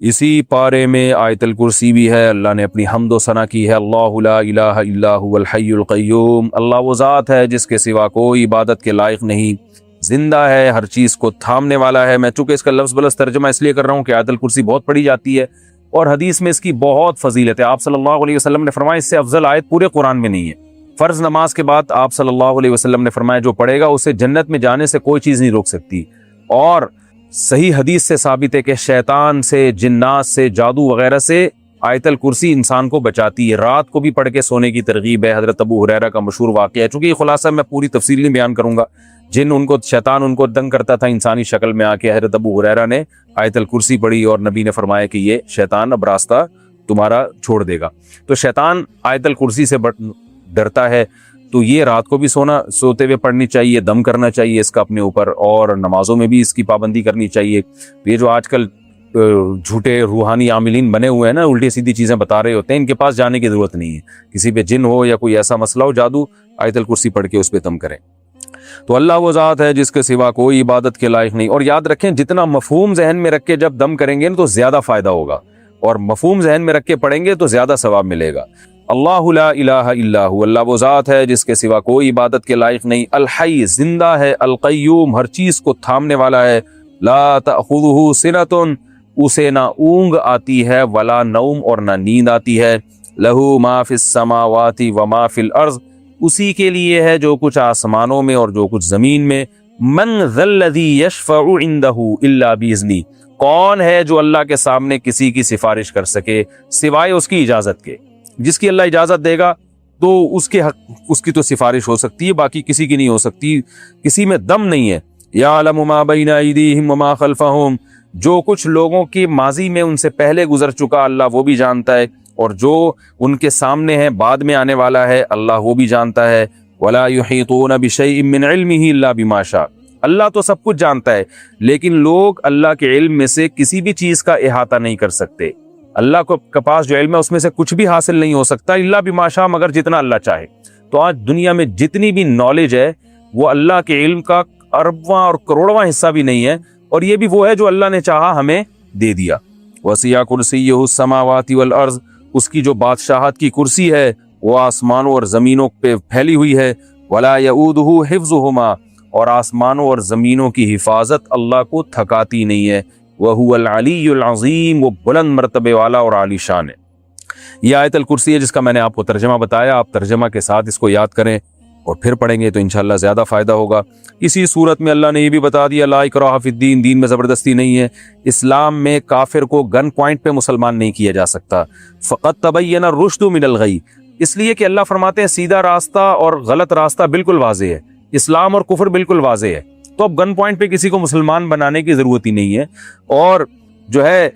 اسی پارے میں آیت الکرسی بھی ہے، اللہ نے اپنی حمد و ثنا کی ہے، اللہ لا الہ الا هو الحی القیوم، اللہ وہ ذات ہے جس کے سوا کوئی عبادت کے لائق نہیں، زندہ ہے، ہر چیز کو تھامنے والا ہے۔ میں چونکہ اس کا لفظ بلفظ ترجمہ اس لیے کر رہا ہوں کہ آیت الکرسی بہت پڑھی جاتی ہے اور حدیث میں اس کی بہت فضیلت ہے۔ آپ صلی اللہ علیہ وسلم نے فرمایا اس سے افضل آیت پورے قرآن میں نہیں ہے۔ فرض نماز کے بعد آپ صلی اللہ علیہ وسلم نے فرمایا جو پڑھے گا اسے جنت میں جانے سے کوئی چیز نہیں روک سکتی، اور صحیح حدیث سے ثابت ہے کہ شیطان سے، جنات سے، جادو وغیرہ سے آیت الکرسی انسان کو بچاتی ہے۔ رات کو بھی پڑھ کے سونے کی ترغیب ہے، حضرت ابو ہریرہ کا مشہور واقعہ ہے۔ چونکہ یہ خلاصہ میں پوری تفصیل نہیں بیان کروں گا، شیطان ان کو دنگ کرتا تھا انسانی شکل میں آ کے، حضرت ابو ہریرہ نے آیت الکرسی پڑھی اور نبی نے فرمایا کہ یہ شیطان اب راستہ تمہارا چھوڑ دے گا۔ تو شیطان آیت الکرسی سے ڈرتا ہے، تو یہ رات کو بھی سوتے ہوئے پڑھنی چاہیے، دم کرنا چاہیے اس کا اپنے اوپر، اور نمازوں میں بھی اس کی پابندی کرنی چاہیے۔ یہ جو آج کل جھوٹے روحانی عاملین بنے ہوئے ہیں نا، الٹی سیدھی چیزیں بتا رہے ہوتے ہیں، ان کے پاس جانے کی ضرورت نہیں ہے۔ کسی پہ جن ہو یا کوئی ایسا مسئلہ ہو جادو، آیت الکرسی پڑھ کے اس پہ دم کریں۔ تو اللہ وہ ذات ہے جس کے سوا کوئی عبادت کے لائق نہیں۔ اور یاد رکھیں جتنا مفہوم ذہن میں رکھ کے جب دم کریں گے تو زیادہ فائدہ ہوگا، اور مفہوم ذہن میں رکھ کے پڑھیں گے تو زیادہ ثواب ملے گا۔ اللہ لا الہ الا ہو، اللہ وہ ذات ہے جس کے سوا کوئی عبادت کے لائق نہیں، الحی زندہ ہے، القیوم ہر چیز کو تھامنے والا ہے، لا تأخذہ سنۃ اسے نہ اونگ آتی ہے، ولا نوم اور نہ نیند آتی ہے، لہ ما فی السماوات وما فی الارض اسی کے لیے ہے جو کچھ آسمانوں میں اور جو کچھ زمین میں، من ذا الذی یشفع عندہ الا باذنہ کون ہے جو اللہ کے سامنے کسی کی سفارش کر سکے سوائے اس کی اجازت کے، جس کی اللہ اجازت دے گا تو اس کی تو سفارش ہو سکتی ہے، باقی کسی کی نہیں ہو سکتی، کسی میں دم نہیں ہے۔ یعلم ما بین ایدیہم وما خلفہم جو کچھ لوگوں کی ماضی میں ان سے پہلے گزر چکا اللہ وہ بھی جانتا ہے، اور جو ان کے سامنے ہے بعد میں آنے والا ہے اللہ وہ بھی جانتا ہے۔ ولا یحیطون بشیء من علمہ الا بما شاء اللہ تو سب کچھ جانتا ہے، لیکن لوگ اللہ کے علم میں سے کسی بھی چیز کا احاطہ نہیں کر سکتے۔ اللہ کے پاس جو علم ہے اس میں سے کچھ بھی حاصل نہیں ہو سکتا الا بما شاء مگر جتنا اللہ چاہے۔ تو آج دنیا میں جتنی بھی نالج ہے وہ اللہ کے علم کا اربواں اور کروڑواں حصہ بھی نہیں ہے، اور یہ بھی وہ ہے جو اللہ نے چاہا ہمیں دے دیا۔ وسیع کرسیہ السماوات والارض اس کی جو بادشاہت کی کرسی ہے وہ آسمانوں اور زمینوں پہ پھیلی ہوئی ہے، ولا یعودہ حفظہما اور آسمانوں اور زمینوں کی حفاظت اللہ کو تھکاتی نہیں ہے، وہو العلی العظیم وہ بلند مرتبے والا اور عالی شان ہے۔ یہ آیت الکرسی ہے جس کا میں نے آپ کو ترجمہ بتایا، آپ ترجمہ کے ساتھ اس کو یاد کریں اور پھر پڑھیں گے تو انشاءاللہ زیادہ فائدہ ہوگا۔ اسی صورت میں اللہ نے یہ بھی بتا دیا لا اکراہ فی الدین، دین میں زبردستی نہیں ہے، اسلام میں کافر کو گن پوائنٹ پہ مسلمان نہیں کیا جا سکتا، فقط تبین الرشد من الغی اس لیے کہ اللہ فرماتے ہیں سیدھا راستہ اور غلط راستہ بالکل واضح ہے، اسلام اور کفر بالکل واضح ہے، تو اب گن پوائنٹ پہ کسی کو مسلمان بنانے کی ضرورت ہی نہیں ہے۔ اور جو ہے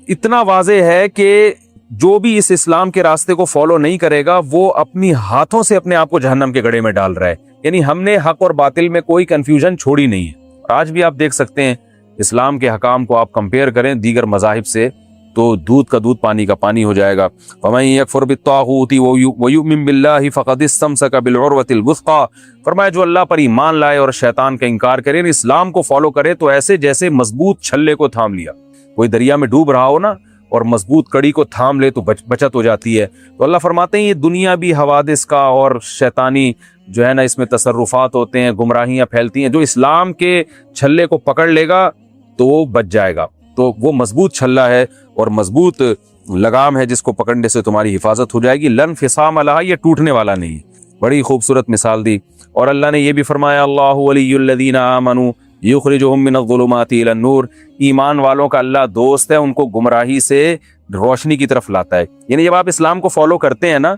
اتنا واضح ہے کہ جو بھی اس اسلام کے راستے کو فالو نہیں کرے گا وہ اپنی ہاتھوں سے اپنے آپ کو جہنم کے گڑھے میں ڈال رہا ہے، یعنی ہم نے حق اور باطل میں کوئی کنفیوژن چھوڑی نہیں ہے۔ اور آج بھی آپ دیکھ سکتے ہیں اسلام کے حکام کو آپ کمپیئر کریں دیگر مذاہب سے تو دودھ کا دودھ پانی کا پانی ہو جائے گا۔ فَمَن يَكْفُرْ بِالطَّاغُوتِ وَيُؤْمِن بِاللَّهِ فَقَدِ اسْتَمْسَكَ بِالْعُرْوَةِ الْوُثْقَىٰ فرمایا جو اللہ پر ایمان لائے اور شیطان کا انکار کرے، اسلام کو فالو کرے تو ایسے جیسے مضبوط چھلے کو تھام لیا، کوئی دریا میں ڈوب رہا ہو نا اور مضبوط کڑی کو تھام لے تو بچت ہو جاتی ہے۔ تو اللہ فرماتے ہیں یہ دنیا بھی حوادث کا اور شیطانی جو ہے نا اس میں تصرفات ہوتے ہیں، گمراہیاں پھیلتی ہیں، جو اسلام کے چھلے کو پکڑ لے گا تو وہ بچ جائے گا، تو وہ مضبوط چھلا ہے اور مضبوط لگام ہے جس کو پکڑنے سے تمہاری حفاظت ہو جائے گی، لن فصام لہا یہ ٹوٹنے والا نہیں ہے۔ بڑی خوبصورت مثال دی۔ اور اللہ نے یہ بھی فرمایا اللہ ولی الذین آمنوا یخرجہم من الظلمات الی النور ایمان والوں کا اللہ دوست ہے، ان کو گمراہی سے روشنی کی طرف لاتا ہے، یعنی جب آپ اسلام کو فالو کرتے ہیں نا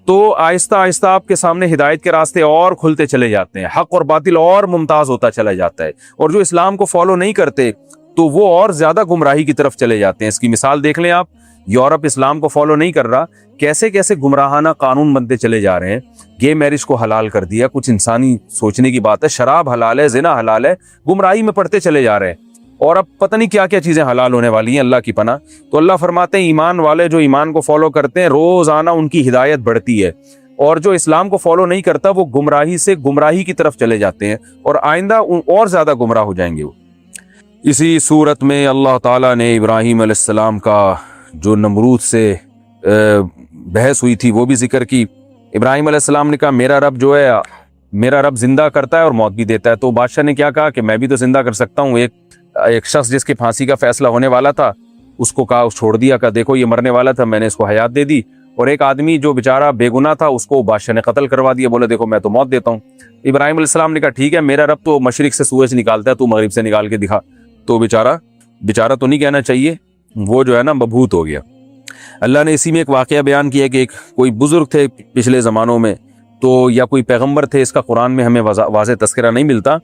تو آہستہ آہستہ آپ کے سامنے ہدایت کے راستے اور کھلتے چلے جاتے ہیں، حق اور باطل اور ممتاز ہوتا چلا جاتا ہے، اور جو اسلام کو فالو نہیں کرتے تو وہ اور زیادہ گمراہی کی طرف چلے جاتے ہیں۔ اس کی مثال دیکھ لیں آپ، یورپ اسلام کو فالو نہیں کر رہا، کیسے کیسے گمراہانہ قانون بنتے چلے جا رہے ہیں، گے میرج کو حلال کر دیا، کچھ انسانی سوچنے کی بات ہے، شراب حلال ہے، زنا حلال ہے، گمراہی میں پڑتے چلے جا رہے ہیں، اور اب پتہ نہیں کیا کیا چیزیں حلال ہونے والی ہیں، اللہ کی پناہ۔ تو اللہ فرماتے ہیں ایمان والے جو ایمان کو فالو کرتے ہیں روزانہ ان کی ہدایت بڑھتی ہے، اور جو اسلام کو فالو نہیں کرتا وہ گمراہی سے گمراہی کی طرف چلے جاتے ہیں، اور آئندہ اور زیادہ گمراہ ہو جائیں گے وہ۔ اسی صورت میں اللہ تعالیٰ نے ابراہیم علیہ السلام کا جو نمرود سے بحث ہوئی تھی وہ بھی ذکر کی۔ ابراہیم علیہ السلام نے کہا میرا رب جو ہے، میرا رب زندہ کرتا ہے اور موت بھی دیتا ہے۔ تو بادشاہ نے کیا کہا کہ میں بھی تو زندہ کر سکتا ہوں۔ ایک شخص جس کی پھانسی کا فیصلہ ہونے والا تھا اس کو کہا، چھوڑ دیا کہ دیکھو یہ مرنے والا تھا، میں نے اس کو حیات دے دی۔ اور ایک آدمی جو بیچارہ بے گناہ تھا اس کو بادشاہ نے قتل کروا دیا، بولے دیکھو میں تو موت دیتا ہوں۔ ابراہیم علیہ السلام نے کہا ٹھیک ہے، میرا رب تو مشرق سے سورج نکالتا ہے، تو مغرب سے نکال کے دکھا۔ تو بیچارہ تو نہیں کہنا چاہیے، وہ جو ہے نا مبہوت ہو گیا۔ اللہ نے اسی میں ایک واقعہ بیان کیا کہ کوئی بزرگ تھے پچھلے زمانوں میں، تو یا کوئی پیغمبر تھے، اس کا قرآن میں ہمیں واضح تذکرہ نہیں ملتا،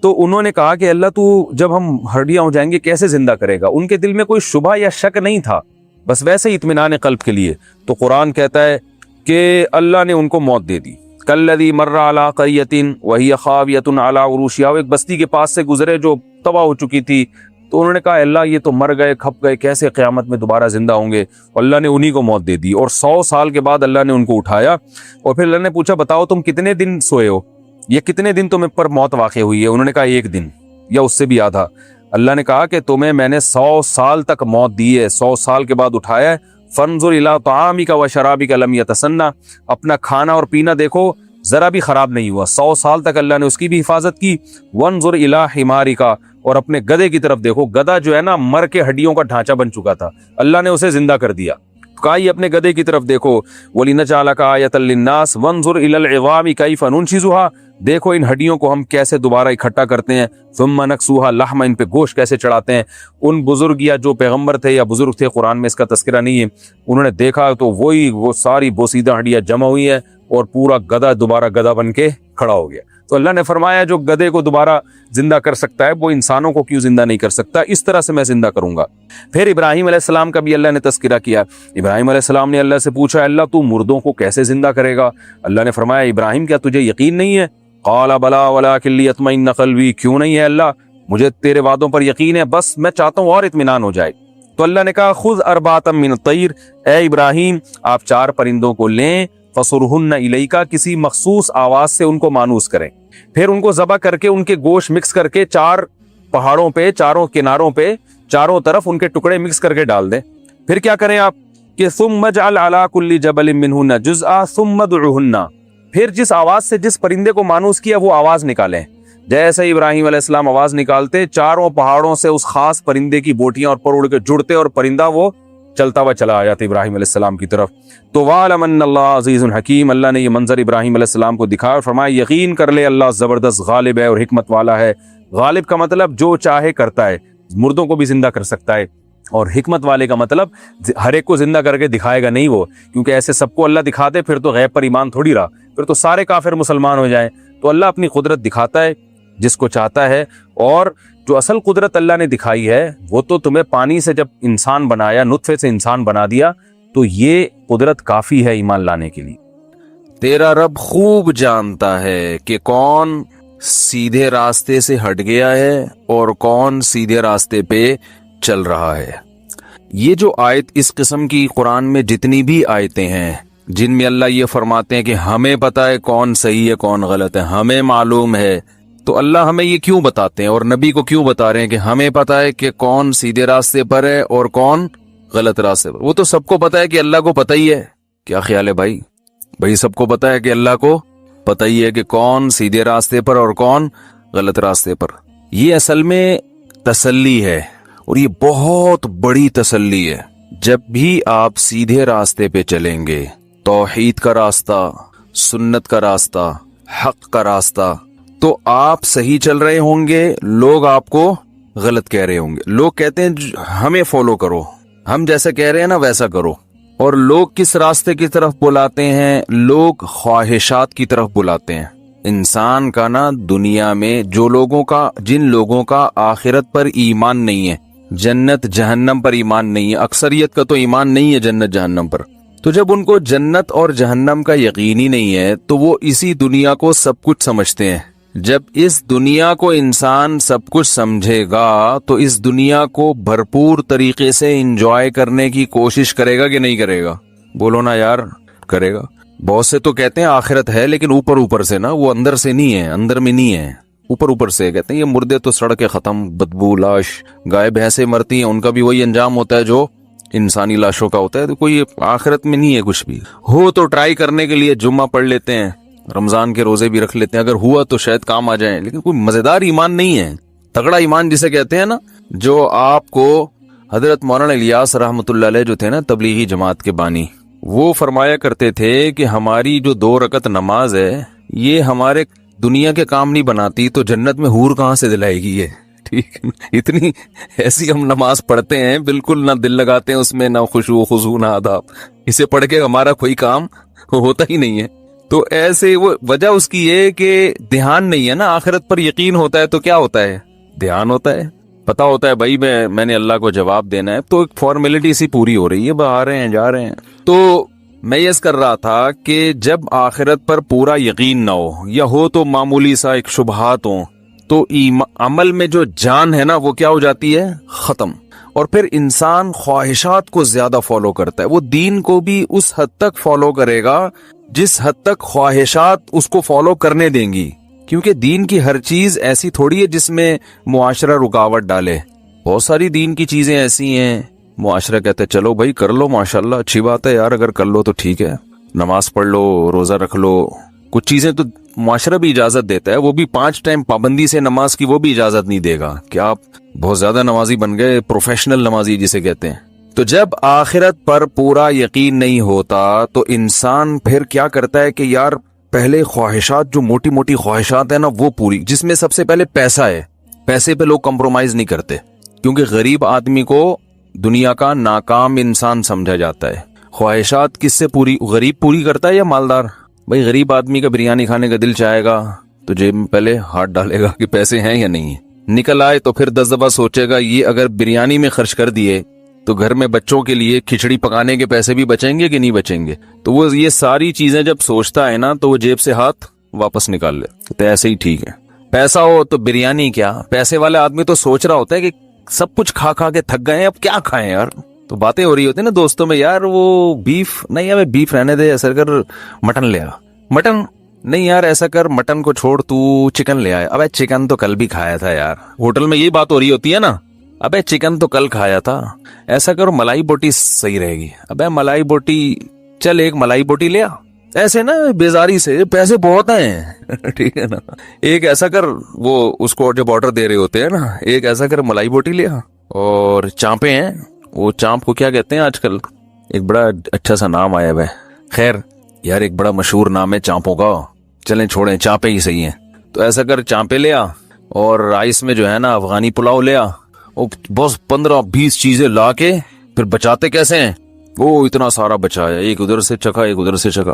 تو انہوں نے کہا کہ اللہ تو جب ہم ہڈیاں ہو جائیں گے کیسے زندہ کرے گا؟ ان کے دل میں کوئی شبہ یا شک نہیں تھا، بس ویسے ہی اطمینان قلب کے لیے۔ تو قرآن کہتا ہے کہ اللہ نے ان کو موت دے دی۔ کالذی مر علی قریۃ وہی خاویۃ علی عروشہا، ایک بستی کے پاس سے گزرے جو تباہ ہو چکی تھی، تو انہوں نے کہا اللہ یہ تو مر گئے، کھپ گئے، کیسے قیامت میں دوبارہ زندہ ہوں گے؟ اللہ نے انہی کو موت دے دی، اور 100 سال کے بعد اللہ نے ان کو اٹھایا، اور پھر اللہ نے پوچھا بتاؤ تم کتنے دن سوئے ہو، یہ کتنے دن تمہیں پر موت واقع ہوئی ہے؟ انہوں نے کہا 1 دن یا اس سے بھی آدھا۔ اللہ نے کہا کہ تمہیں میں نے 100 سال تک موت دی ہے، 100 سال کے بعد اٹھایا ہے۔ فانظر الی طعامک وشرابک لم یتسنہ، اپنا کھانا اور پینا دیکھو ذرا بھی خراب نہیں ہوا، 100 سال تک اللہ نے اس کی بھی حفاظت کی۔ وانظر الی حمارک، اور اپنے گدھے کی طرف دیکھو، گدھا جو ہے نا مر کے ہڈیوں کا ڈھانچہ بن چکا تھا، اللہ نے اسے زندہ کر دیا۔ کہا یہ اپنے گدھے کی طرف دیکھو، وَلِنَجْعَلَكَ آیَةً لِلنَّاسِ وَانظُرْ إِلَى الْعِظَامِ كَيْفَ نُنشِزُهَا، دیکھو ان ہڈیوں کو ہم کیسے دوبارہ اکٹھا کرتے ہیں، ثُمَّ نَكْسُوهَا لَحْمًا، ان پہ گوشت کیسے چڑھاتے ہیں۔ ان بزرگ یا جو پیغمبر تھے یا بزرگ تھے، قرآن میں اس کا تذکرہ نہیں ہے، انہوں نے دیکھا تو وہ ساری بوسیدہ ہڈیاں جمع ہوئی ہیں، اور پورا گدھا دوبارہ گدھا بن کے کھڑا ہو گیا۔ تو اللہ نے فرمایا جو گدھے کو دوبارہ زندہ کر سکتا ہے وہ انسانوں کو کیوں زندہ نہیں کر سکتا؟ اس طرح سے میں زندہ کروں گا۔ پھر ابراہیم علیہ السلام کا بھی اللہ نے تذکرہ کیا۔ ابراہیم علیہ السلام نے اللہ سے پوچھا اللہ تو مردوں کو کیسے زندہ کرے گا؟ اللہ نے فرمایا ابراہیم کیا تجھے یقین نہیں ہے؟ قال بلا ولکن لیطمئن قلبی، کیوں نہیں ہے اللہ، مجھے تیرے وعدوں پر یقین ہے، بس میں چاہتا ہوں اور اطمینان ہو جائے۔ تو اللہ نے کہا خذ اربعۃ من الطیر، اے ابراہیم آپ 4 پرندوں کو لیں، فصرہن الیک، کسی مخصوص آواز سے ان کو مانوس کریں، پھر ان کو ذبح کر کے ان کے گوشت مکس کر کے 4 پہاڑوں پہ، چاروں کناروں پہ، چاروں طرف ان کے ٹکڑے مکس کر کے ڈال دیں۔ پھر کیا کریں آپ کہ ثم اجعل علی کل جبل منہن جزءا ثم ادعہن، پھر جس آواز سے جس پرندے کو مانوس کیا وہ آواز نکالیں۔ جیسے ابراہیم علیہ السلام آواز نکالتے، چاروں پہاڑوں سے اس خاص پرندے کی بوٹیاں اور پر اڑ کے جڑتے، اور پرندہ وہ چلتا ہوا چلا آیا تھا ابراہیم علیہ السلام کی طرف۔ تو وَعْلَمْ أَنَّ اللَّهَ عَزِيزٌ حَكِيمٌ، اللہ نے یہ منظر ابراہیم علیہ السلام کو دکھایا اور فرمایا یقین کر لے اللہ زبردست غالب ہے اور حکمت والا ہے۔ غالب کا مطلب جو چاہے کرتا ہے، مردوں کو بھی زندہ کر سکتا ہے، اور حکمت والے کا مطلب ہر ایک کو زندہ کر کے دکھائے گا نہیں وہ، کیونکہ ایسے سب کو اللہ دکھاتے پھر تو غیب پر ایمان تھوڑی رہا، پھر تو سارے کافر مسلمان ہو جائیں۔ تو اللہ اپنی قدرت دکھاتا ہے جس کو چاہتا ہے، اور جو اصل قدرت اللہ نے دکھائی ہے وہ تو تمہیں پانی سے جب انسان بنایا، نطفے سے انسان بنا دیا، تو یہ قدرت کافی ہے ایمان لانے کے لیے۔ تیرا رب خوب جانتا ہے کہ کون سیدھے راستے سے ہٹ گیا ہے اور کون سیدھے راستے پہ چل رہا ہے۔ یہ جو آیت اس قسم کی قرآن میں جتنی بھی آیتیں ہیں جن میں اللہ یہ فرماتے ہیں کہ ہمیں پتہ ہے کون صحیح ہے کون غلط ہے، ہمیں معلوم ہے، تو اللہ ہمیں یہ کیوں بتاتے ہیں اور نبی کو کیوں بتا رہے ہیں کہ ہمیں پتہ ہے کہ کون سیدھے راستے پر ہے اور کون غلط راستے پر؟ وہ تو سب کو پتہ ہے کہ اللہ کو پتہ ہی ہے۔ کیا خیال ہے بھائی سب کو پتہ ہے کہ اللہ کو پتہ ہی ہے کہ کون سیدھے راستے پر اور کون غلط راستے پر۔ یہ اصل میں تسلی ہے، اور یہ بہت بڑی تسلی ہے۔ جب بھی آپ سیدھے راستے پہ چلیں گے، توحید کا راستہ، سنت کا راستہ، حق کا راستہ، تو آپ صحیح چل رہے ہوں گے، لوگ آپ کو غلط کہہ رہے ہوں گے۔ لوگ کہتے ہیں ہمیں فالو کرو، ہم جیسا کہہ رہے ہیں نا ویسا کرو، اور لوگ کس راستے کی طرف بلاتے ہیں؟ لوگ خواہشات کی طرف بلاتے ہیں۔ انسان کا نا دنیا میں جن لوگوں کا آخرت پر ایمان نہیں ہے، جنت جہنم پر ایمان نہیں ہے، اکثریت کا تو ایمان نہیں ہے جنت جہنم پر، تو جب ان کو جنت اور جہنم کا یقین ہی نہیں ہے تو وہ اسی دنیا کو سب کچھ سمجھتے ہیں۔ جب اس دنیا کو انسان سب کچھ سمجھے گا تو اس دنیا کو بھرپور طریقے سے انجوائے کرنے کی کوشش کرے گا کہ نہیں کرے گا؟ بولو نا یار، کرے گا۔ بہت سے تو کہتے ہیں آخرت ہے، لیکن اوپر سے نا، وہ اندر سے نہیں ہے، اندر میں نہیں ہے، اوپر اوپر سے کہتے ہیں یہ مردے تو سڑ کے ختم، بدبو، لاش، گائے بھینسیں مرتی ہیں، ان کا بھی وہی انجام ہوتا ہے جو انسانی لاشوں کا ہوتا ہے. تو کوئی آخرت میں نہیں ہے کچھ بھی. ہو تو ٹرائی کرنے کے لیے جمعہ پڑھ لیتے ہیں، رمضان کے روزے بھی رکھ لیتے ہیں، اگر ہوا تو شاید کام آ جائیں، لیکن کوئی مزیدار ایمان نہیں ہے. تگڑا ایمان جسے کہتے ہیں نا، جو آپ کو حضرت مولانا الیاس رحمۃ اللہ علیہ جو تھے نا تبلیغی جماعت کے بانی، وہ فرمایا کرتے تھے کہ ہماری جو 2 رکعت نماز ہے یہ ہمارے دنیا کے کام نہیں بناتی تو جنت میں حور کہاں سے دلائے گی یہ. ٹھیک ہے، اتنی ایسی ہم نماز پڑھتے ہیں، بالکل نہ دل لگاتے ہیں اس میں، نہ خشوع و خضوع، نہ آداب. اسے پڑھ کے ہمارا کوئی کام ہوتا ہی نہیں ہے. تو ایسے وہ وجہ اس کی یہ کہ دھیان نہیں ہے نا. آخرت پر یقین ہوتا ہے تو کیا ہوتا ہے؟ دھیان ہوتا ہے، پتا ہوتا ہے بھائی میں نے اللہ کو جواب دینا ہے، تو ایک فارمیلٹی سی پوری ہو رہی ہے، آ رہے ہیں جا رہے ہیں. تو میں یہ کر رہا تھا کہ جب آخرت پر پورا یقین نہ ہو یا ہو تو معمولی سا ایک شبہات ہوں، تو عمل میں جو جان ہے نا وہ کیا ہو جاتی ہے؟ ختم. اور پھر انسان خواہشات کو زیادہ فالو کرتا ہے. وہ دین کو بھی اس حد تک فالو کرے گا جس حد تک خواہشات اس کو فالو کرنے دیں گی، کیونکہ دین کی ہر چیز ایسی تھوڑی ہے جس میں معاشرہ رکاوٹ ڈالے. بہت ساری دین کی چیزیں ایسی ہیں معاشرہ کہتے ہیں چلو بھائی کر لو، ماشاءاللہ اچھی بات ہے یار، اگر کر لو تو ٹھیک ہے، نماز پڑھ لو، روزہ رکھ لو. کچھ چیزیں تو معاشرہ بھی اجازت دیتا ہے، وہ بھی 5 ٹائم پابندی سے نماز کی وہ بھی اجازت نہیں دے گا کہ آپ بہت زیادہ نمازی بن گئے، پروفیشنل نمازی جسے کہتے ہیں. تو جب آخرت پر پورا یقین نہیں ہوتا تو انسان پھر کیا کرتا ہے کہ یار پہلے خواہشات، جو موٹی موٹی خواہشات ہیں نا وہ پوری، جس میں سب سے پہلے پیسہ ہے. پیسے پہ لوگ کمپرومائز نہیں کرتے، کیونکہ غریب آدمی کو دنیا کا ناکام انسان سمجھا جاتا ہے. خواہشات کس سے پوری؟ غریب پوری کرتا ہے یا مالدار؟ بھائی غریب آدمی کا بریانی کھانے کا دل چاہے گا تو جیب میں پہلے ہاتھ ڈالے گا کہ پیسے ہیں یا نہیں ہیں. نکل آئے تو پھر 10 دفعہ سوچے گا یہ اگر بریانی میں خرچ کر دیے تو گھر میں بچوں کے لیے کھچڑی پکانے کے پیسے بھی بچیں گے کہ نہیں بچیں گے. تو وہ یہ ساری چیزیں جب سوچتا ہے نا تو وہ جیب سے ہاتھ واپس نکال لے. تو ایسے ہی ٹھیک ہے، پیسہ ہو تو بریانی کیا، پیسے والے آدمی تو سوچ رہا ہوتا ہے کہ سب کچھ کھا کھا کے تھک گئے، اب کیا کھائیں یار. تو باتیں ہو رہی ہوتی ہیں نا دوستوں میں، یار وہ بیف نہیں، ہمیں بیف رہنے دے، ایسا کر مٹن لے آ. مٹن نہیں یار، ایسا کر مٹن کو چھوڑ تو چکن لے آئے. ابے چکن تو کل بھی کھایا تھا یار. ہوٹل میں یہ بات ہو رہی ہوتی ہے نا، ابے چکن تو کل کھایا تھا، ایسا کرو ملائی بوٹی صحیح رہے گی. ابے ملائی بوٹی، چل ایک ملائی بوٹی لے آ. ایسے نا بیزاری سے، پیسے بہت ہیں ٹھیک ہے نا. ایک ایسا کر، وہ اس کو جب آرڈر دے رہے ہوتے ہیں نا، ایک ایسا کر ملائی بوٹی لے آ. اور چانپے ہیں، وہ چانپ کو کیا کہتے ہیں آج کل؟ ایک بڑا اچھا سا نام آیا ہے. خیر یار ایک بڑا مشہور نام ہے چانپوں کا، چلیں چھوڑیں، چانپے ہی صحیح ہیں. تو ایسا کر چانپے لے آ، اور رائس میں جو ہے نا افغانی پلاؤ لے آ. بس 15-20 چیزیں لا کے پھر بچاتے کیسے ہیں؟ وہ اتنا سارا بچایا، ایک ادھر سے چکھا ایک ادھر سے چکھا.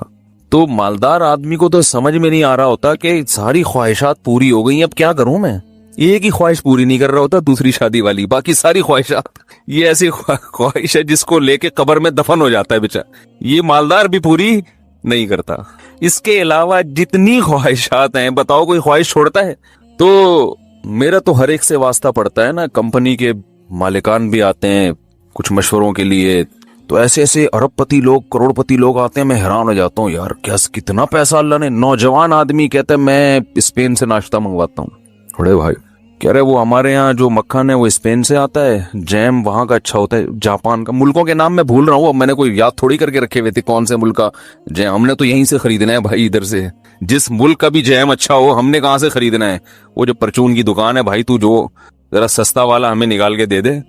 تو مالدار آدمی کو تو سمجھ میں نہیں آ رہا ہوتا کہ ساری خواہشات پوری ہو گئی، اب کیا کروں میں. ایک ہی خواہش پوری نہیں کر رہا ہوتا، دوسری شادی والی، باقی ساری خواہشات. یہ ایسی خواہش ہے جس کو لے کے قبر میں دفن ہو جاتا ہے بیچارہ. یہ مالدار بھی پوری نہیں کرتا. اس کے علاوہ جتنی خواہشات ہیں بتاؤ کوئی خواہش چھوڑتا ہے؟ تو میرا تو ہر ایک سے واسطہ پڑتا ہے نا، کمپنی کے مالکان بھی آتے ہیں کچھ مشوروں کے لیے، تو ایسے ایسے ارب پتی لوگ، کروڑ پتی لوگ آتے ہیں، میں حیران ہو جاتا ہوں یار کتنا پیسہ اللہ نے. نوجوان آدمی کہتا ہے میں اسپین سے ناشتہ منگواتا ہوں. بڑے بھائی کہہ رہے وہ ہمارے یہاں جو مکھن ہے وہ اسپین سے آتا ہے، جیم وہاں کا اچھا ہوتا ہے، جاپان کا. ملکوں کے نام میں بھول رہا ہوں، اب میں نے کوئی یاد تھوڑی کر کے رکھے ہوئے تھے کون سے ملک کا جیم. ہم نے تو یہیں سے خریدنا ہے بھائی، ادھر سے. جس ملک کا بھی جیم اچھا ہو ہم نے کہاں سے خریدنا ہے؟ وہ جو پرچون کی دکان ہے بھائی، تو جو ذرا سستا والا ہمیں نکال کے دے دے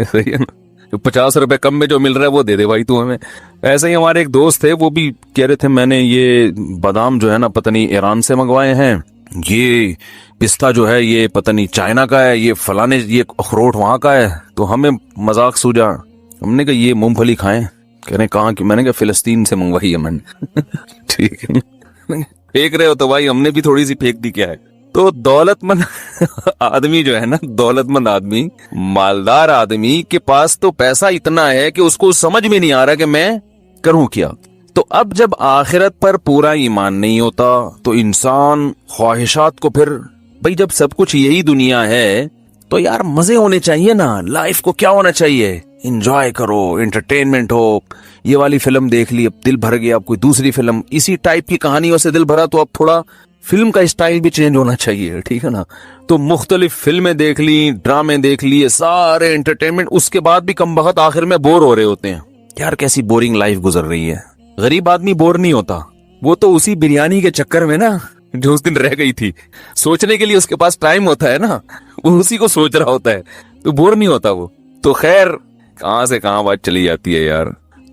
صحیح ہے نا، 50 روپے کم میں جو مل رہا ہے وہ دے دے بھائی تو ہمیں. ایسے ہی ہمارے ایک دوست تھے، وہ بھی کہہ رہے تھے میں نے یہ بادام جو ہے نا پتہ نہیں ایران سے منگوائے ہیں، یہ پستہ جو ہے یہ پتہ نہیں چائنا کا ہے، یہ فلانے یہ اخروٹ وہاں کا ہے. تو ہمیں مذاق سوجا، ہم نے کہا یہ مونگ پھلی کھائیں. کہہ رہے کہاں کی؟ میں نے کہا فلسطین سے منگوائی ہے میں نے ٹھیک ہے پھینک رہے ہو تو بھائی ہم نے بھی تھوڑی سی پھینک دی، کیا ہے. تو دولت مند آدمی جو ہے نا، دولت مند آدمی، مالدار آدمی کے پاس تو پیسہ اتنا ہے کہ اس کو سمجھ میں نہیں آ رہا کہ میں کروں کیا. تو اب جب آخرت پر پورا ایمان نہیں ہوتا تو انسان خواہشات کو پھر، بھئی جب سب کچھ یہی دنیا ہے تو یار مزے ہونے چاہیے نا. لائف کو کیا ہونا چاہیے؟ انجوائے کرو، انٹرٹینمنٹ ہو. یہ والی فلم دیکھ لی اب دل بھر گیا، اب کوئی دوسری فلم اسی ٹائپ کی کہانیوں سے دل بھرا تو اب تھوڑا فلم کا اسٹائل بھی چینج ہونا چاہیے, ٹھیک ہے نا. تو مختلف فلمیں دیکھ لی, ڈرامے دیکھ لیے, سارے انٹرٹینمنٹ, اس کے بعد بھی کم بخت آخر میں بور ہو رہے ہوتے ہیں. یار کیسی بورنگ لائف گزر رہی ہے. غریب آدمی بور نہیں ہوتا, وہ تو اسی بریانی کے چکر میں نا جو اس دن رہ گئی تھی, سوچنے کے لیے اس کے پاس ٹائم ہوتا ہے نا, وہ اسی کو سوچ رہا ہوتا ہے, تو بور نہیں ہوتا وہ. تو خیر کہاں سے کہاں بات چلی جاتی ہے یار.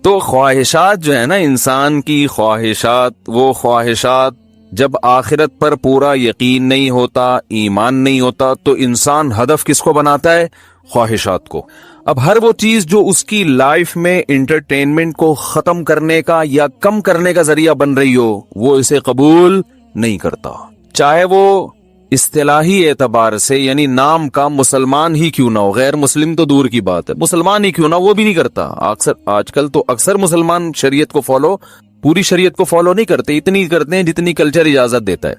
تو خواہشات جو ہے نا, انسان کی خواہشات, وہ خواہشات جب آخرت پر پورا یقین نہیں ہوتا, ایمان نہیں ہوتا, تو انسان ہدف کس کو بناتا ہے؟ خواہشات کو. اب ہر وہ چیز جو اس کی لائف میں انٹرٹینمنٹ کو ختم کرنے کا یا کم کرنے کا ذریعہ بن رہی ہو, وہ اسے قبول نہیں کرتا, چاہے وہ اصطلاحی اعتبار سے یعنی نام کا مسلمان ہی کیوں نہ ہو. غیر مسلم تو دور کی بات ہے, مسلمان ہی کیوں نہ, وہ بھی نہیں کرتا. آج کل تو اکثر مسلمان شریعت کو فالو, پوری شریعت کو فالو نہیں کرتے, اتنی کرتے ہیں جتنی کلچر اجازت دیتا ہے.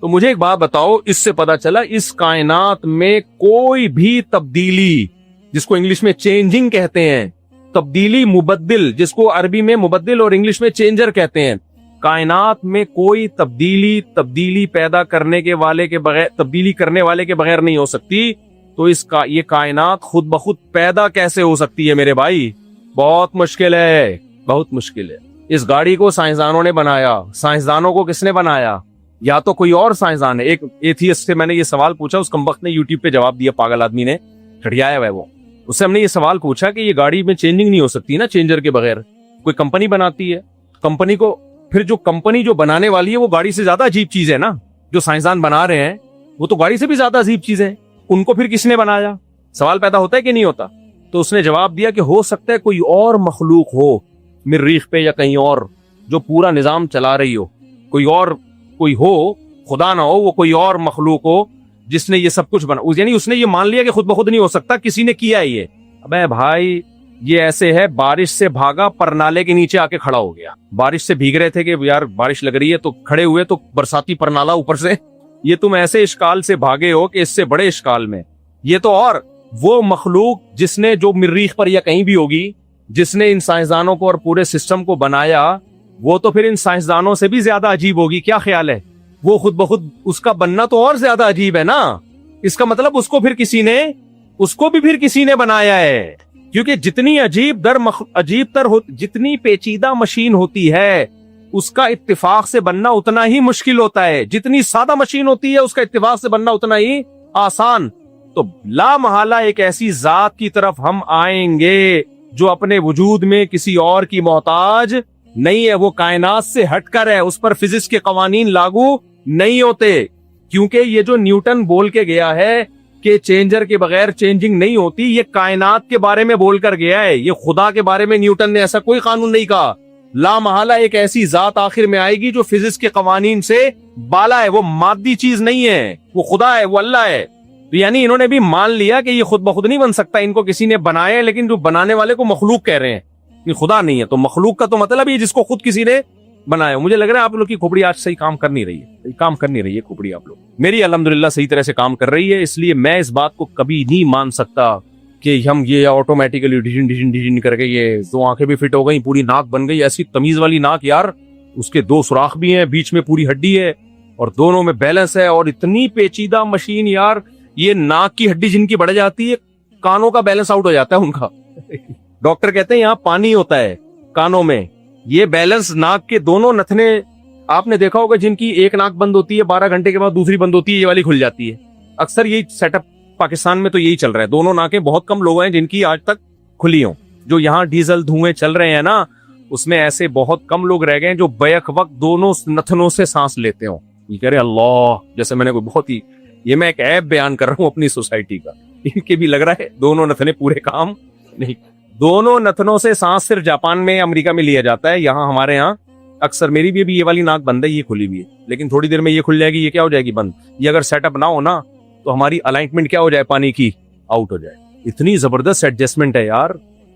تو مجھے ایک بات بتاؤ, اس سے پتا چلا اس کائنات میں کوئی بھی تبدیلی, جس کو انگلش میں چینجنگ کہتے ہیں, تبدیلی, مبدل, جس کو عربی میں مبدل اور انگلش میں چینجر کہتے ہیں, کائنات میں کوئی تبدیلی پیدا کرنے کے والے کے بغیر, تبدیلی کرنے والے کے بغیر نہیں ہو سکتی. تو یہ کائنات خود بخود پیدا کیسے ہو سکتی ہے میرے بھائی؟ بہت مشکل ہے, بہت مشکل ہے. اس گاڑی کو سائنسدانوں نے بنایا. سائنسدانوں کو کس نے بنایا؟ یا تو کوئی اور سائنسدان ہے. ایک ایتھیسٹ سے میں نے یہ سوال پوچھا, اس کمبخت نے یوٹیوب پہ جواب دیا, پاگل آدمی نے, چڑھیایا ہے وہ. اس سے ہم نے یہ سوال پوچھا کہ یہ گاڑی میں چینجنگ نہیں ہو سکتی نا چینجر کے بغیر, کوئی کمپنی بناتی ہے, کمپنی کو پھر جو کمپنی جو بنانے والی ہے وہ گاڑی سے زیادہ عجیب چیز ہے نا. جو سائنسدان بنا رہے ہیں وہ تو گاڑی سے بھی زیادہ عجیب چیز ہے, ان کو پھر کس نے بنایا؟ سوال پیدا ہوتا ہے کہ نہیں ہوتا؟ تو اس نے جواب دیا کہ ہو سکتا ہے کوئی اور مخلوق ہو مریخ پہ یا کہیں اور جو پورا نظام چلا رہی ہو, کوئی ہو, خدا نہ ہو, وہ کوئی اور مخلوق ہو جس نے یہ سب کچھ بنا. یعنی اس نے یہ مان لیا کہ خود بخود نہیں ہو سکتا, کسی نے کیا ہے یہ. ابے بھائی یہ ایسے ہے, بارش سے بھاگا, پرنالے کے نیچے آ کے کھڑا ہو گیا. بارش سے بھیگ رہے تھے کہ یار بارش لگ رہی ہے, تو کھڑے ہوئے تو برساتی پرنالا اوپر سے. یہ تم ایسے اشکال سے بھاگے ہو کہ اس سے بڑے اشکال میں یہ تو. اور وہ مخلوق جس نے, جو مریخ پر یا کہیں بھی ہوگی, جس نے ان سائنسدانوں کو اور پورے سسٹم کو بنایا, وہ تو پھر ان سائنسدانوں سے بھی زیادہ عجیب ہوگی. کیا خیال ہے؟ وہ خود بخود اس کا بننا تو اور زیادہ عجیب ہے نا. اس کا مطلب اس کو بھی پھر کسی نے بنایا ہے. کیونکہ جتنی جتنی پیچیدہ مشین ہوتی ہے, اس کا اتفاق سے بننا اتنا ہی مشکل ہوتا ہے. جتنی سادہ مشین ہوتی ہے, اس کا اتفاق سے بننا اتنا ہی آسان. تو لا محالہ ایک ایسی ذات کی طرف ہم آئیں گے جو اپنے وجود میں کسی اور کی محتاج نہیں ہے. وہ کائنات سے ہٹ کر ہے, اس پر فزکس کے قوانین لاگو نہیں ہوتے. کیونکہ یہ جو نیوٹن بول کے گیا ہے کہ چینجر کے بغیر چینجنگ نہیں ہوتی, یہ کائنات کے بارے میں بول کر گیا ہے. یہ خدا کے بارے میں نیوٹن نے ایسا کوئی قانون نہیں کہا. لا محالہ ایک ایسی ذات آخر میں آئے گی جو فزکس کے قوانین سے بالا ہے. وہ مادی چیز نہیں ہے, وہ خدا ہے, وہ اللہ ہے. تو یعنی انہوں نے بھی مان لیا کہ یہ خود بخود نہیں بن سکتا, ان کو کسی نے بنایا ہے, لیکن جو بنانے والے کو مخلوق کہہ رہے ہیں, یہ خدا نہیں ہے. تو مخلوق کا تو مطلب یہ جس کو خود کسی نے بنایا. مجھے لگ رہا ہے آپ لوگ کی کھوپڑی آج صحیح کام کر نہیں رہی ہے, کھوپڑی آپ لوگ. میری الحمدللہ صحیح طرح سے کام کر رہی ہے. اس لیے میں اس بات کو کبھی نہیں مان سکتا کہ ہم یہ آٹومیٹیکلی ڈیزن کر کے یہ 2 آنکھیں بھی فٹ ہو گئی, پوری ناک بن گئی. ایسی تمیز والی ناک یار, اس کے 2 سوراخ بھی ہیں, بیچ میں پوری ہڈی ہے اور دونوں میں بیلنس ہے. اور اتنی پیچیدہ مشین یار, یہ ناک کی ہڈی جن کی بڑھ جاتی ہے, کانوں کا بیلنس آؤٹ ہو جاتا ہے ان کا. ڈاکٹر کہتے ہیں یہاں پانی ہوتا ہے کانوں میں, یہ بیلنس ناک کے دونوں نتنے. آپ نے دیکھا ہوگا جن کی ایک ناک بند ہوتی ہے 12 گھنٹے کے بعد دوسری بند ہوتی ہے, یہ والی کھل جاتی ہے. اکثر یہی سیٹ اپ پاکستان میں تو یہی چل رہا ہے. دونوں ناکیں, بہت کم لوگ ہیں جن کی آج تک کھلی ہوں. جو یہاں ڈیزل دھوئیں چل رہے ہیں نا, اس میں ایسے بہت کم لوگ رہ گئے ہیں جو بیک وقت دونوں نتنوں سے سانس لیتے ہوں. یہ کہہ رہے اللہ, جیسے میں نے کوئی بہت ہی, یہ میں ایک ایپ بیان کر رہا ہوں اپنی سوسائٹی کا. ان کے بھی لگ رہا ہے دونوں نتنے پورے کام نہیں. دونوں نتنوں سے سانس صرف جاپان میں, امریکہ میں لیا جاتا ہے. یہاں ہمارے یہاں اکثر, میری بھی یہ والی ناک بند ہے, یہ کھلی بھی ہے, لیکن تھوڑی دیر میں یہ کھل جائے گی. یہ کیا ہو جائے گی بند. یہ اگر سیٹ اپ نہ ہو نا تو ہماری الائنمنٹ کیا ہو جائے, پانی کی آؤٹ ہو جائے. اتنی زبردست ایڈجسٹمنٹ ہے یار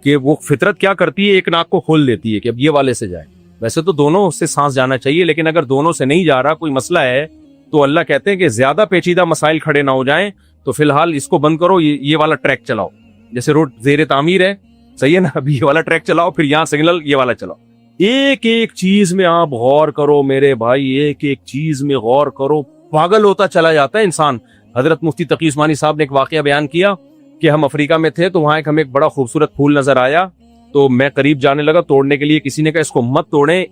کہ وہ فطرت کیا کرتی ہے, ایک ناک کو کھول دیتی ہے کہ اب یہ والے سے جائے. ویسے تو دونوں سے سانس جانا چاہیے, لیکن اگر دونوں سے نہیں جا رہا, کوئی مسئلہ ہے, تو اللہ کہتے ہیں کہ زیادہ پیچیدہ مسائل کھڑے نہ ہو جائیں تو فی الحال اس کو بند کرو, یہ والا ٹریک چلاؤ. جیسے روڈ زیر تعمیر ہے, صحیح ہے نا, ابھی یہ والا ٹریک چلاؤ, پھر یہاں سگنل یہ والا چلاؤ. ایک ایک چیز میں آپ غور کرو میرے بھائی، ایک ایک چیز میں غور کرو، پاگل ہوتا چلا جاتا ہے انسان۔ حضرت مفتی تقی عثمانی صاحب نے ایک واقعہ بیان کیا کہ ہم افریقہ میں تھے تو وہاں ہمیں ایک بڑا خوبصورت پھول نظر آیا، تو میں قریب جانے لگا توڑنے کے لیے، کسی نے کہا اس کو مت توڑیں،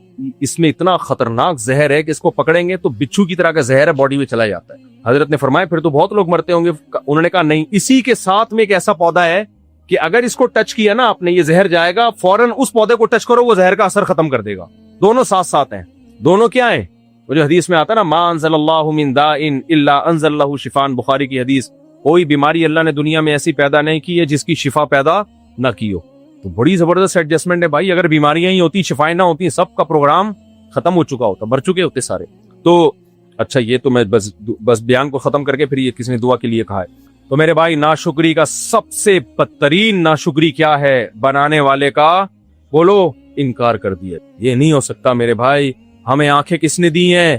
اس میں اتنا خطرناک زہر ہے کہ اس کو پکڑیں گے تو بچھو کی طرح کا زہر ہے، باڈی میں چلا جاتا ہے۔ حضرت نے فرمایا پھر تو بہت لوگ مرتے ہوں گے۔ انہوں نے کہا نہیں، اسی کے ساتھ میں ایک ایسا پودا ہے کہ اگر اس کو ٹچ کیا نا آپ نے، یہ زہر جائے گا، فوراً اس پودے کو ٹچ کرو، وہ زہر کا اثر ختم کر دے گا۔ دونوں ساتھ ساتھ ہیں۔ دونوں کیا ہیں؟ وہ جو حدیث میں آتا ہے نا، ما انزل اللہ من داء الا انزل له شفاء، بخاری کی حدیث، کوئی بیماری اللہ نے دنیا میں ایسی پیدا نہیں کی ہے جس کی شفا پیدا نہ کی ہو۔ تو بڑی زبردست ایڈجسٹمنٹ ہے بھائی، اگر بیماریاں ہی ہوتی، شفائیں نہ ہوتی، سب کا پروگرام ختم ہو چکا ہوتا، مر چکے ہوتے سارے۔ تو اچھا، یہ تو میں بس بیان کو ختم کر کے پھر یہ کس نے دعا کے لیے کہا ہے۔ تو میرے بھائی، ناشکری کا سب سے بدترین ناشکری کیا ہے؟ بنانے والے کا بولو انکار کر دیا۔ یہ نہیں ہو سکتا میرے بھائی۔ ہمیں آنکھیں کس نے دی ہیں؟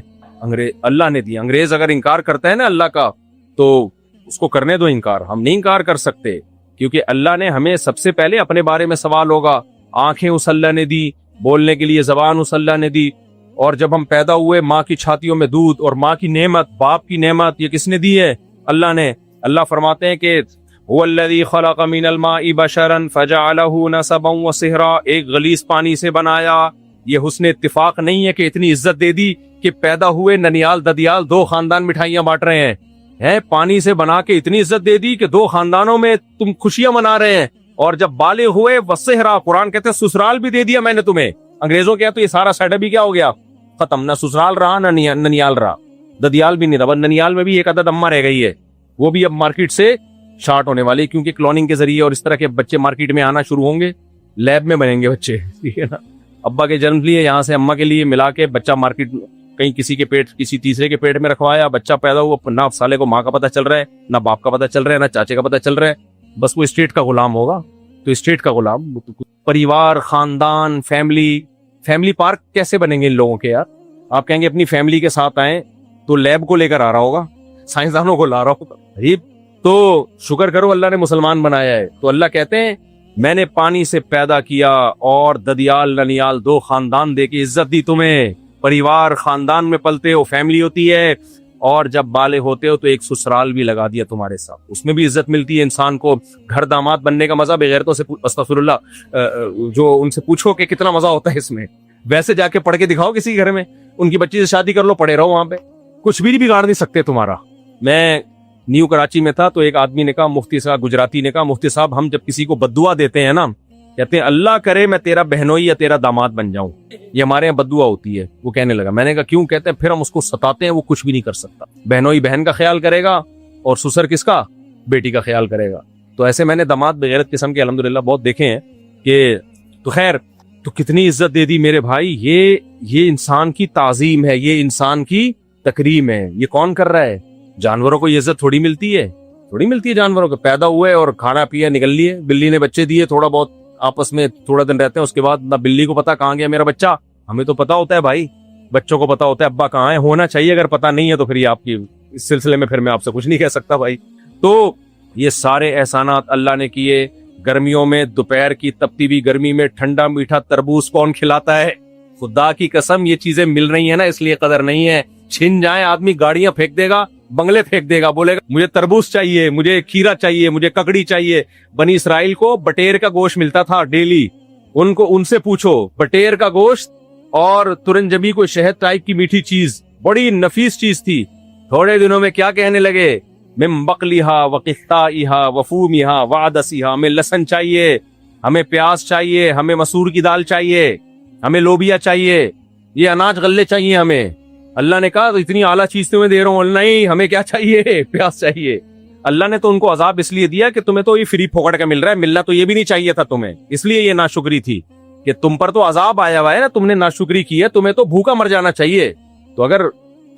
اللہ نے دی۔ انگریز اگر انکار کرتا ہے نا اللہ کا تو اس کو کرنے دو انکار، ہم نہیں انکار کر سکتے، کیونکہ اللہ نے ہمیں سب سے پہلے اپنے بارے میں سوال ہوگا۔ آنکھیں اس اللہ نے دی، بولنے کے لیے زبان اس اللہ نے دی، اور جب ہم پیدا ہوئے ماں کی چھاتیوں میں دودھ، اور ماں کی نعمت، باپ کی نعمت، یہ کس نے دی ہے؟ اللہ نے۔ اللہ فرماتے ہیں کہ هو الذی خلق من الماء بشرا فجعله نسبا وصہرا، ایک غلیظ پانی سے بنایا۔ یہ حسن اتفاق نہیں ہے کہ اتنی عزت دے دی کہ پیدا ہوئے ننیال ددیال دو خاندان مٹھائیاں بانٹ رہے ہیں، پانی سے بنا کے اتنی عزت دے دی کہ دو خاندانوں میں تم خوشیاں منا رہے ہیں، اور جب بالغ ہوئے وصہرا، قرآن کہتے ہیں سسرال بھی دے دیا میں نے تمہیں۔ انگریزوں کیا تو یہ سارا سیٹ اپ بھی کیا ہو گیا؟ ختم، نہ سسرال رہا نہ ننیال رہا، ددیال بھی نہیں رہا۔ ننیال میں بھی ایک عدد اماں رہ گئی ہے، وہ بھی اب مارکیٹ سے شارٹ ہونے والی، کیونکہ کلوننگ کے ذریعے اور اس طرح کے بچے مارکیٹ میں آنا شروع ہوں گے، لیب میں بنیں گے بچے، ٹھیک ہے نا۔ ابا کے جنم لیے یہاں سے اماں کے لیے ملا کے بچہ مارکیٹ، کہیں کسی کے پیٹ، کسی تیسرے کے پیٹ میں رکھوایا، بچہ پیدا ہوا، نہ سالے کو ماں کا پتہ چل رہا ہے، نہ باپ کا پتہ چل رہا ہے، نہ چاچے کا پتہ چل رہا ہے، بس وہ اسٹیٹ کا غلام ہوگا۔ تو اسٹیٹ کا غلام، پریوار، خاندان، فیملی پارک کیسے بنیں گے ان لوگوں کے یار؟ آپ کہیں گے اپنی فیملی کے ساتھ آئیں تو لیب کو لے کر آ رہا ہوگا، سائنسدانوں کو لا رہا ہوگا۔ غریب، تو شکر کرو اللہ نے مسلمان بنایا ہے۔ تو اللہ کہتے ہیں میں نے پانی سے پیدا کیا، اور ددیال ننیال دو خاندان دے کے عزت دی تمہیں۔ پریوار، خاندان میں پلتے ہو، فیملی ہوتی ہے، اور جب بالغ ہوتے ہو تو ایک سسرال بھی لگا دیا تمہارے ساتھ، اس میں بھی عزت ملتی ہے انسان کو۔ گھر داماد بننے کا مزہ بغیرتوں سے استغفر اللہ، جو ان سے پوچھو کہ کتنا مزہ ہوتا ہے اس میں، ویسے جا کے پڑھ کے دکھاؤ کسی گھر میں، ان کی بچی سے شادی کر لو، پڑے رہو وہاں پہ، کچھ بھی بگاڑ نہیں سکتے تمہارا۔ میں نیو کراچی میں تھا تو ایک آدمی نے کہا، مفتی صاحب گجراتی نے کہا، مفتی صاحب ہم جب کسی کو بددعا دیتے ہیں نا، کہتے ہیں اللہ کرے میں تیرا بہنوئی یا تیرا داماد بن جاؤں، یہ ہمارے یہاں بددعا ہوتی ہے۔ وہ کہنے لگا، میں نے کہا کیوں؟ کہتے ہیں پھر ہم اس کو ستاتے ہیں، وہ کچھ بھی نہیں کر سکتا، بہنوئی بہن کا خیال کرے گا اور سسر کس کا؟ بیٹی کا خیال کرے گا۔ تو ایسے میں نے داماد بغیرت قسم کے الحمدللہ بہت دیکھے ہیں کہ تو خیر، تو کتنی عزت دے دی میرے بھائی۔ یہ انسان کی تعظیم ہے، یہ انسان کی تکریم ہے۔ یہ کون کر رہا ہے؟ جانوروں کو یہ عزت تھوڑی ملتی ہے، تھوڑی ملتی ہے جانوروں کو۔ پیدا ہوئے اور کھانا پیا نکل لیے، بلی نے بچے دیے، تھوڑا بہت آپس میں تھوڑا دن رہتے ہیں، اس کے بعد نہ بلی کو پتا کہاں گیا میرا بچہ، ہمیں تو پتا ہوتا ہے بھائی، بچوں کو پتا ہوتا ہے ابا کہاں ہے، ہونا چاہیے، اگر پتا نہیں ہے تو پھر یہ آپ کی اس سلسلے میں پھر میں آپ سے کچھ نہیں کہہ سکتا بھائی۔ تو یہ سارے احسانات اللہ نے کیے۔ گرمیوں میں دوپہر کی تپتی ہوئی گرمی میں ٹھنڈا میٹھا تربوز کون کھلاتا ہے؟ خدا کی قسم یہ چیزیں مل رہی ہیں نا، اس لیے قدر نہیں ہے۔ چھن جائیں آدمی گاڑیاں پھینک دے گا، بنگلے پھینک دے گا، بولے گا مجھے تربوز چاہیے، مجھے کھیرا چاہیے، مجھے ککڑی چاہیے۔ بنی اسرائیل کو بٹیر کا گوشت ملتا تھا ڈیلی، ان سے پوچھو، بٹیر کا گوشت اور ترنجبی کوئی شہد ٹائپ کی میٹھی چیز، بڑی نفیس چیز تھی۔ تھوڑے دنوں میں کیا کہنے لگے؟ من بقلیہا وقثائہا وفومہا وعدسیہا، ہمیں لہسن چاہیے، ہمیں پیاز چاہیے، ہمیں مسور کی دال چاہیے، ہمیں لوبیا چاہیے، یہ اناج غلے چاہیے ہمیں۔ اللہ نے کہا تو اتنی اعلیٰ چیز تمہیں دے رہا ہوں، نہیں ہمیں کیا چاہیے؟ پیاز چاہیے۔ اللہ نے تو ان کو عذاب اس لیے دیا کہ تمہیں تو یہ فری پھوکٹ کا مل رہا ہے، ملنا تو یہ بھی نہیں چاہیے تھا تمہیں، اس لیے یہ ناشکری تھی کہ تم پر تو عذاب آیا ہوا ہے نا، تم نے ناشکری کی ہے، تمہیں تو بھوکا مر جانا چاہیے۔ تو اگر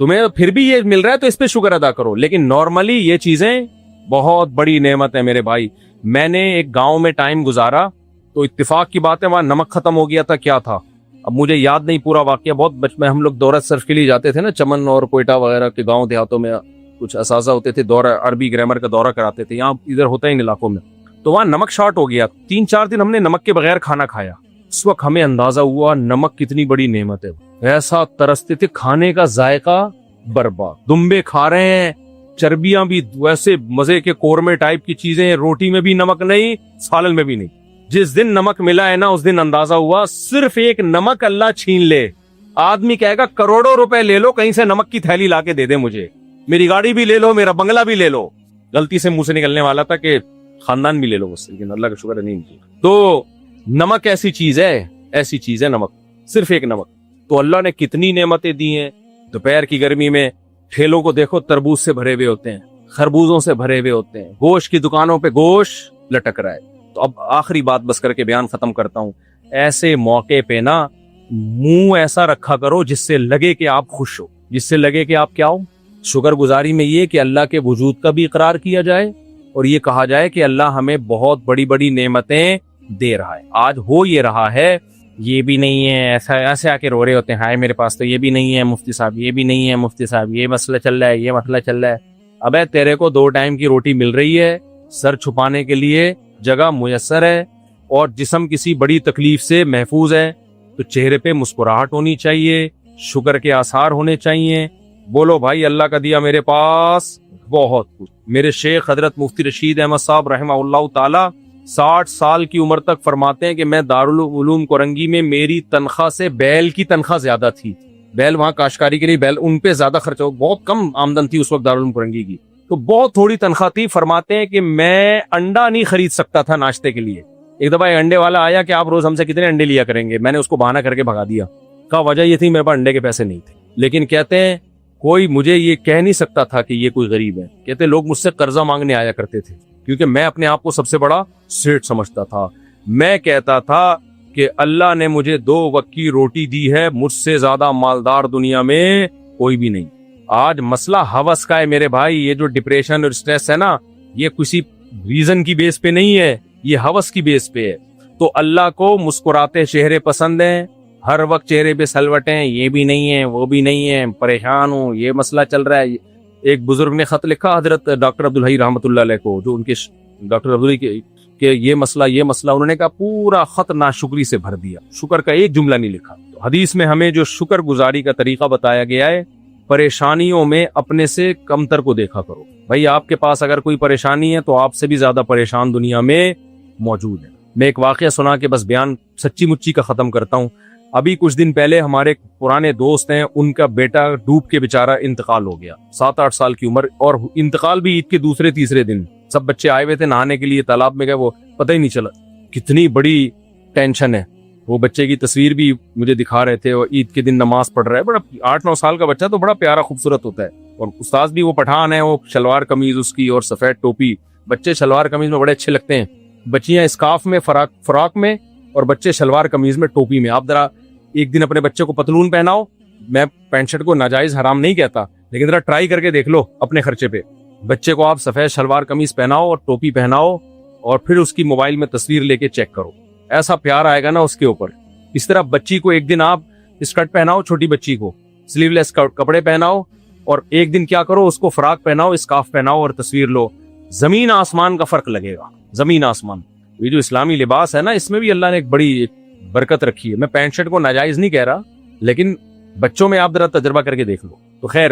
تمہیں پھر بھی یہ مل رہا ہے تو اس پہ شکر ادا کرو۔ لیکن نارملی یہ چیزیں بہت بڑی نعمت ہے میرے بھائی۔ میں نے ایک گاؤں میں ٹائم گزارا تو اتفاق کی بات ہے وہاں نمک ختم ہو گیا تھا، کیا تھا اب مجھے یاد نہیں پورا واقعہ، بہت بچپن ہم لوگ دورہ صرف کے لیے جاتے تھے نا، چمن اور کوئٹہ وغیرہ کے گاؤں دیہاتوں میں کچھ اساتذہ ہوتے تھے، دورہ عربی گرامر کا دورہ کراتے تھے، یہاں ادھر ہوتا ہے ان علاقوں میں۔ تو وہاں نمک شارٹ ہو گیا، 3-4 دن ہم نے نمک کے بغیر کھانا کھایا، اس وقت ہمیں اندازہ ہوا نمک کتنی بڑی نعمت ہے. ایسا ترستے تھے, کھانے کا ذائقہ برباد, دمبے کھا رہے ہیں, چربیاں بھی ویسے مزے کے قورمے ٹائپ کی چیزیں, روٹی میں بھی نمک نہیں, سالن میں بھی نہیں. جس دن نمک ملا ہے نا اس دن اندازہ ہوا صرف ایک نمک اللہ چھین لے, آدمی کہے گا کروڑوں روپے لے لو, کہیں سے نمک کی تھیلی لا کے دے دے مجھے, میری گاڑی بھی لے لو, میرا بنگلہ بھی لے لو. غلطی سے منہ سے نکلنے والا تھا کہ خاندان بھی لے لو مجھ سے, لیکن اللہ کا شکر ہے نہیں. تو نمک ایسی چیز ہے, ایسی چیز ہے نمک, صرف ایک نمک. تو اللہ نے کتنی نعمتیں دی ہیں. دوپہر کی گرمی میں ٹھیلوں کو دیکھو, تربوز سے بھرے ہوئے ہوتے ہیں, خربوزوں سے بھرے ہوئے ہوتے ہیں, گوشت کی دکانوں پہ گوشت لٹک رہا ہے. تو اب آخری بات بس کر کے بیان ختم کرتا ہوں. ایسے موقع پہ نا منہ ایسا رکھا کرو جس سے لگے کہ آپ خوش ہو, جس سے لگے کہ آپ کیا ہو. شکر گزاری میں یہ کہ اللہ کے وجود کا بھی اقرار کیا جائے اور یہ کہا جائے کہ اللہ ہمیں بہت بڑی بڑی نعمتیں دے رہا ہے. آج ہو یہ رہا ہے, یہ بھی نہیں ہے, ایسا ایسے آ کے رو رہے ہوتے ہیں, ہائے میرے پاس تو یہ بھی نہیں ہے مفتی صاحب, یہ بھی نہیں ہے مفتی صاحب, یہ مسئلہ چل رہا ہے, یہ مسئلہ چل رہا ہے. ابے تیرے کو 2 ٹائم کی روٹی مل رہی ہے, سر چھپانے کے لیے جگہ میسر ہے, اور جسم کسی بڑی تکلیف سے محفوظ ہے, تو چہرے پہ مسکراہٹ ہونی چاہیے, شکر کے آثار ہونے چاہیے. بولو بھائی اللہ کا دیا میرے پاس بہت کچھ. میرے شیخ حضرت مفتی رشید احمد صاحب رحمہ اللہ تعالی 60 سال کی عمر تک فرماتے ہیں کہ میں دارالعلوم کورنگی میں میری تنخواہ سے بیل کی تنخواہ زیادہ تھی. بیل وہاں کاشتکاری کے لیے بیل, ان پہ زیادہ خرچہ ہو, بہت کم آمدن تھی اس وقت دارالعلوم کورنگی کی, تو بہت تھوڑی تنخواہ تھی. فرماتے ہیں کہ میں انڈا نہیں خرید سکتا تھا ناشتے کے لیے. ایک دفعہ انڈے والا آیا کہ آپ روز ہم سے کتنے انڈے لیا کریں گے, میں نے اس کو بہانہ کر کے بھگا دیا. کا وجہ یہ تھی میرے پاس انڈے کے پیسے نہیں تھے. لیکن کہتے ہیں کوئی مجھے یہ کہہ نہیں سکتا تھا کہ یہ کوئی غریب ہے. کہتے لوگ مجھ سے قرضہ مانگنے آیا کرتے تھے کیونکہ میں اپنے آپ کو سب سے بڑا سیٹ سمجھتا تھا. میں کہتا تھا کہ اللہ نے مجھے 2 وقت کی روٹی دی ہے, مجھ سے زیادہ مالدار دنیا میں کوئی بھی نہیں. آج مسئلہ ہوس کا ہے میرے بھائی. یہ جو ڈپریشن اور سٹریس ہے نا, یہ کسی ریزن کی بیس پہ نہیں ہے, یہ ہوس کی بیس پہ ہے. تو اللہ کو مسکراتے چہرے پسند ہیں, ہر وقت چہرے پہ سلوٹیں, یہ بھی نہیں ہے وہ بھی نہیں ہے, پریشان ہوں, یہ مسئلہ چل رہا ہے. ایک بزرگ نے خط لکھا حضرت ڈاکٹر عبدالحی رحمۃ اللہ علیہ کو, جو ان کے ڈاکٹر عبدالحی کہ یہ مسئلہ, انہوں نے کہا پورا خط ناشکری سے بھر دیا, شکر کا ایک جملہ نہیں لکھا. تو حدیث میں ہمیں جو شکر گزاری کا طریقہ بتایا گیا ہے, پریشانیوں میں اپنے سے کمتر کو دیکھا کرو. بھائی آپ کے پاس اگر کوئی پریشانی ہے تو آپ سے بھی زیادہ پریشان دنیا میں موجود ہے. میں ایک واقعہ سنا کے بس بیان سچی مچی کا ختم کرتا ہوں. ابھی کچھ دن پہلے ہمارے پرانے دوست ہیں, ان کا بیٹا ڈوب کے بیچارہ انتقال ہو گیا, 7-8 سال کی عمر, اور انتقال بھی عید کے دوسرے تیسرے دن. سب بچے آئے ہوئے تھے نہانے کے لیے, تالاب میں گئے, وہ پتہ ہی نہیں چلا. کتنی بڑی ٹینشن ہے. وہ بچے کی تصویر بھی مجھے دکھا رہے تھے, اور عید کے دن نماز پڑھ رہا ہے, بڑا 8-9 سال کا بچہ, تو بڑا پیارا خوبصورت ہوتا ہے. اور استاد بھی وہ پٹھان ہے, وہ شلوار قمیض اس کی اور سفید ٹوپی. بچے شلوار قمیض میں بڑے اچھے لگتے ہیں, بچیاں اسکارف میں, فراک میں, اور بچے شلوار قمیض میں ٹوپی میں. آپ ذرا ایک دن اپنے بچے کو پتلون پہناؤ, میں پینٹ شرٹ کو ناجائز حرام نہیں کہتا, لیکن ذرا ٹرائی کر کے دیکھ لو اپنے خرچے پہ. بچے کو آپ سفید شلوار قمیض پہناؤ اور ٹوپی پہناؤ, اور پھر اس کی موبائل میں تصویر لے کے چیک کرو, ایسا پیار آئے گا نا اس کے اوپر. اس طرح بچی کو ایک دن آپ اسکرٹ پہناؤ, چھوٹی بچی کو سلیو لیس کپڑے پہناؤ, اور ایک دن کیا کرو, اس کو فراک پہناؤ, اسکارف پہناؤ اور تصویر لو. زمین آسمان کا فرق لگے گا, زمین آسمان. یہ جو اسلامی لباس ہے نا, اس میں بھی اللہ نے ایک بڑی برکت رکھی ہے. میں پینٹ شرٹ کو ناجائز نہیں کہہ رہا, لیکن بچوں میں آپ ذرا تجربہ کر کے دیکھ لو. تو خیر,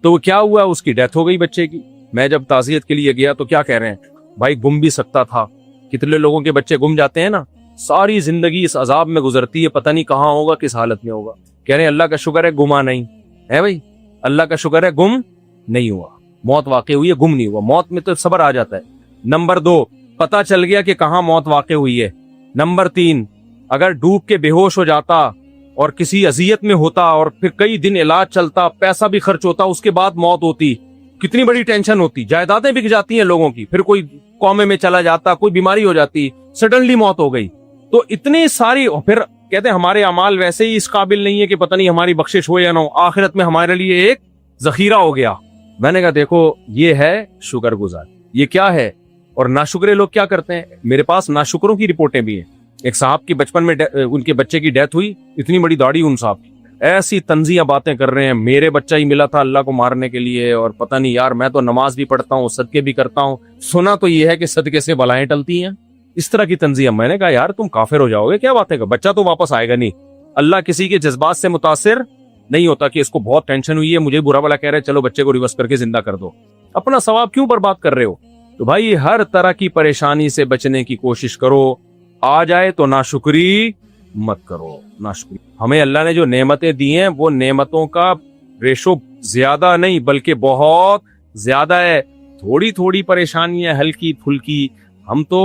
تو وہ کیا ہوا, اس کی ڈیتھ ہو گئی بچے کی. میں جب تعزیت کے لیے گیا تو کیا کہہ رہے ہیں, بھائی گم بھی سکتا تھا. کتنے لوگوں کے بچے گم جاتے ہیں نا, ساری زندگی اس عذاب میں گزرتی ہے, پتہ نہیں کہاں ہوگا, کس حالت میں ہوگا. کہہ رہے ہیں اللہ کا شکر ہے گما نہیں ہے. بھائی اللہ کا شکر ہے گم نہیں ہوا. موت واقع ہوئی ہے, گم نہیں ہوا. موت میں تو صبر آ جاتا ہے. نمبر 2, پتہ چل گیا کہ کہاں موت واقع ہوئی ہے. نمبر 3, اگر ڈوب کے بے ہوش ہو جاتا اور کسی اذیت میں ہوتا, اور پھر کئی دن علاج چلتا, پیسہ بھی خرچ ہوتا, اس کے بعد موت ہوتی, کتنی بڑی ٹینشن ہوتی. جائیدادیں بک جاتی ہیں لوگوں کی, پھر کوئی کومے میں چلا جاتا, کوئی بیماری ہو جاتی, سڈنلی موت ہو گئی. تو اتنی ساری, پھر کہتے ہیں ہمارے اعمال ویسے ہی اس قابل نہیں ہے کہ پتہ نہیں ہماری بخشش ہو یا نہ ہو, آخرت میں ہمارے لیے ایک ذخیرہ ہو گیا. میں نے کہا دیکھو یہ ہے شکر گزار. یہ کیا ہے؟ اور ناشکرے لوگ کیا کرتے ہیں. میرے پاس ناشکروں کی رپورٹیں بھی ہیں. ایک صاحب کی بچپن میں ان کے بچے کی ڈیتھ ہوئی, اتنی بڑی داڑھی ان صاحب کی, ایسی طنزیہ باتیں کر رہے ہیں, میرے بچہ ہی ملا تھا اللہ کو مارنے کے لیے, اور پتہ نہیں یار میں تو نماز بھی پڑھتا ہوں, صدقے بھی کرتا ہوں. سنا تو یہ ہے کہ صدقے سے بلائیں ٹلتی ہیں. اس طرح کی تنظیم. میں نے کہا یار تم کافر ہو جاؤ گے, کیا بات ہے, بچہ تو واپس آئے گا نہیں. اللہ کسی کے جذبات سے متاثر نہیں ہوتا کہ اس کو بہت ٹینشن ہوئی ہے, مجھے برا بلا کہہ رہے چلو بچے کو ریورس کر کے زندہ کر دو. اپنا ثواب کیوں برباد کر رہے ہو؟ تو بھائی ہر طرح کی پریشانی سے بچنے کی کوشش کرو. آ جائے تو ناشکری مت کرو. ناشکری, ہمیں اللہ نے جو نعمتیں دی ہیں وہ نعمتوں کا ریشو زیادہ نہیں بلکہ بہت زیادہ ہے. تھوڑی تھوڑی پریشانیاں ہلکی پھلکی, ہم تو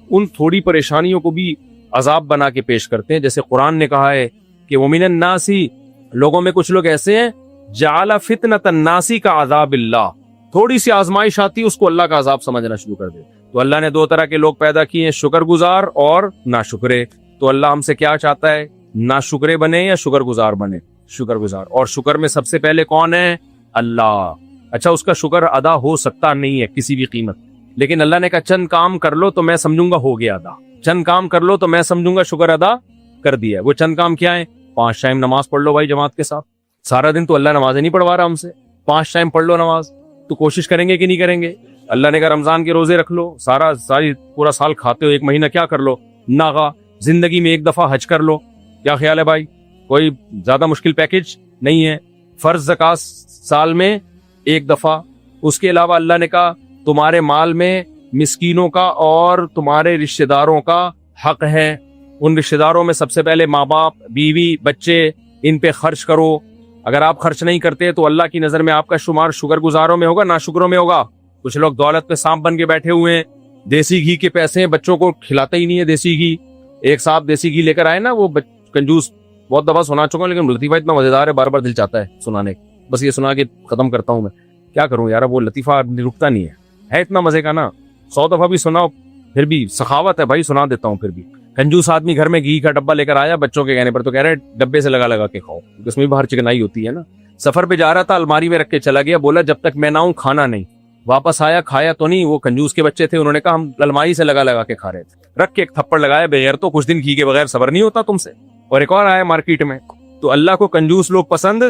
ان تھوڑی پریشانیوں کو بھی عذاب بنا کے پیش کرتے ہیں. جیسے قرآن نے کہا ہے کہ وَمِنَ النَّاسِ, لوگوں میں کچھ لوگ ایسے ہیں جعل فتنۃ الناس کا عذاب اللہ, تھوڑی سی آزمائش آتی اس کو اللہ کا عذاب سمجھنا شروع کر دے. تو اللہ نے دو طرح کے لوگ پیدا کیے ہیں, شکر گزار اور ناشکرے. تو اللہ ہم سے کیا چاہتا ہے, ناشکرے بنے یا شکر گزار بنے؟ شکر گزار. اور شکر میں سب سے پہلے کون ہے؟ اللہ. اچھا اس کا شکر ادا ہو سکتا نہیں ہے کسی بھی قیمت, لیکن اللہ نے کہا چند کام کر لو تو میں سمجھوں گا ہو گیا ادا, چند کام کر لو تو میں سمجھوں گا شکر ادا کر دیا. وہ چند کام کیا ہیں؟ 5 ٹائم نماز پڑھ لو بھائی جماعت کے ساتھ. سارا دن تو اللہ نمازیں نہیں پڑھوا رہا ہم سے, 5 ٹائم پڑھ لو نماز. تو کوشش کریں گے کہ نہیں کریں گے؟ اللہ نے کہا رمضان کے روزے رکھ لو, ساری پورا سال کھاتے ہو, 1 مہینہ کیا کر لو ناغا, زندگی میں 1 دفعہ حج کر لو. کیا خیال ہے بھائی؟ کوئی زیادہ مشکل پیکج نہیں ہے. فرض زکات سال میں 1 دفعہ. اس کے علاوہ اللہ نے کہا تمہارے مال میں مسکینوں کا اور تمہارے رشتہ داروں کا حق ہے. ان رشتہ داروں میں سب سے پہلے ماں باپ, بیوی, بچے, ان پہ خرچ کرو. اگر آپ خرچ نہیں کرتے تو اللہ کی نظر میں آپ کا شمار شکر گزاروں میں ہوگا, ناشکروں میں ہوگا. کچھ لوگ دولت پہ سانپ بن کے بیٹھے ہوئے ہیں, دیسی گھی کے پیسے ہیں, بچوں کو کھلاتا ہی نہیں ہے دیسی گھی. ایک صاحب دیسی گھی لے کر آئے نا, وہ کنجوس, بہت دفعہ سنا چکا ہوں لیکن لطیفہ اتنا مزیدار ہے, بار بار دل چاہتا ہے سنانے. بس یہ سنا کے ختم کرتا ہوں. میں کیا کروں یار, وہ لطیفہ رکتا نہیں ہے اتنا مزے کا نا, 100 دفعہ بھی سناؤ پھر بھی سخاوت ہے بھائی, سنا دیتا ہوں پھر بھی. کنجوس آدمی گھر میں گھی کا ڈبہ لے کر آیا بچوں کے کہنے پر, تو کہہ رہے ڈبے سے لگا کے کھاؤ, اس میں بھی باہر چکنائی ہوتی ہے نا. سفر پہ جا رہا تھا, الماری میں رکھ کے چلا گیا, بولا جب تک میں نہ ہوں کھانا نہیں. واپس آیا, کھایا تو نہیں. وہ کنجوس کے بچے تھے, انہوں نے کہا ہم الماری سے لگا کے کھا رہے تھے. رکھ کے ایک تھپڑ لگایا, بغیر تو کچھ دن گھی کے بغیر صبر نہیں ہوتا تم سے. اور ایک اور آیا مارکیٹ میں, تو اللہ کو کنجوس لوگ پسند.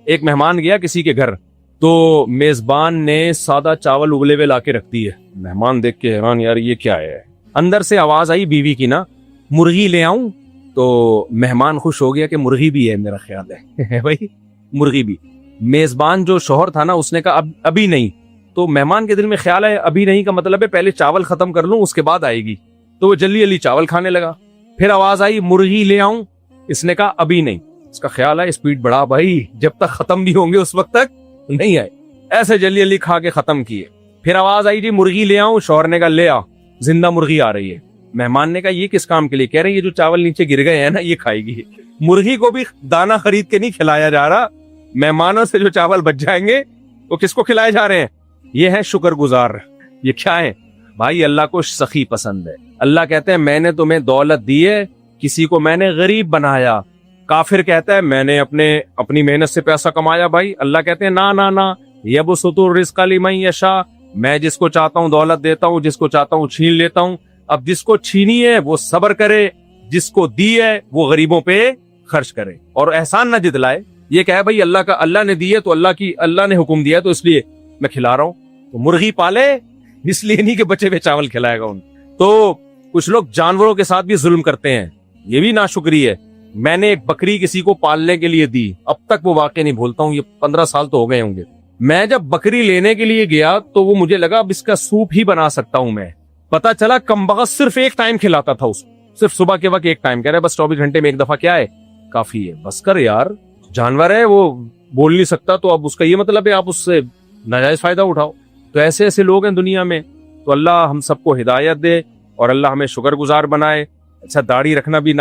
ایک مہمان گیا کسی کے گھر, تو میزبان نے سادہ چاول ابلے ہوئے لا کے رکھ دی ہے. مہمان دیکھ کے حیران, یار یہ کیا ہے. اندر سے آواز آئی بیوی کی نا, مرغی لے آؤں. تو مہمان خوش ہو گیا کہ مرغی بھی ہے, میرا خیال ہے بھائی مرغی بھی. میزبان جو شوہر تھا نا, اس نے کہا ابھی نہیں. تو مہمان کے دل میں خیال ہے ابھی نہیں کا مطلب ہے پہلے چاول ختم کر لوں اس کے بعد آئے گی. تو وہ جلدی چاول کھانے لگا. پھر آواز آئی مرغی لے آؤں, اس نے کہا ابھی نہیں. اس کا خیال ہے اسپیڈ بڑھا بھائی, جب تک ختم نہیں ہوں گے اس وقت تک نہیں آئے. ایسے جلدی کھا کے ختم کیے. پھر آواز آئی جی مرغی لے آؤں, شوہر نے کہا لے آ, زندہ مرغی آ رہی ہے. مہمان نے کہا یہ کس کام کے لیے؟ کہہ رہے یہ جو چاول نیچے گر گئے ہیں نا یہ کھائے گی. مرغی کو بھی دانا خرید کے نہیں کھلایا جا رہا, مہمانوں سے جو چاول بچ جائیں گے وہ کس کو کھلائے جا رہے ہیں؟ یہ ہے شکر گزار. یہ کیا ہے بھائی؟ اللہ کو سخی پسند ہے. اللہ کہتے ہیں میں نے تمہیں دولت دی ہے, کسی کو میں نے غریب بنایا. کافر کہتا ہے میں نے اپنی محنت سے پیسہ کمایا. بھائی اللہ کہتے ہیں نا, یبسط الرزق لمن یشاء, میں جس کو چاہتا ہوں دولت دیتا ہوں, جس کو چاہتا ہوں چھین لیتا ہوں. اب جس کو چھینی ہے وہ صبر کرے, جس کو دی ہے وہ غریبوں پہ خرچ کرے اور احسان نہ جتلائے. یہ کہ بھائی اللہ نے دی ہے تو اللہ نے حکم دیا ہے تو اس لیے میں کھلا رہا ہوں. تو مرغی پالے اس لیے نہیں کہ بچے پہ چاول کھلائے گا ان. تو کچھ لوگ جانوروں کے ساتھ بھی ظلم کرتے ہیں, یہ بھی ناشکری ہے. میں نے ایک بکری کسی کو پالنے کے لیے دی, اب تک وہ واقعہ نہیں بھولتا ہوں, یہ 15 سال تو ہو گئے ہوں گے. میں جب بکری لینے کے لیے گیا تو وہ مجھے لگا اب اس کا سوپ ہی بنا سکتا ہوں میں. پتا چلا کم بخت صرف 1 ٹائم کھلاتا تھا اس, صرف صبح کے وقت 1 ٹائم. کہہ رہے بس 24 گھنٹے میں 1 دفعہ کیا ہے کافی ہے. بس کر یار, جانور ہے وہ بول نہیں سکتا, تو اب اس کا یہ مطلب ہے آپ اس سے ناجائز فائدہ اٹھاؤ. تو ایسے لوگ ہیں دنیا میں. تو اللہ ہم سب کو ہدایت دے اور اللہ ہمیں شکر گزار بنائے. اچھا داڑھی رکھنا بھی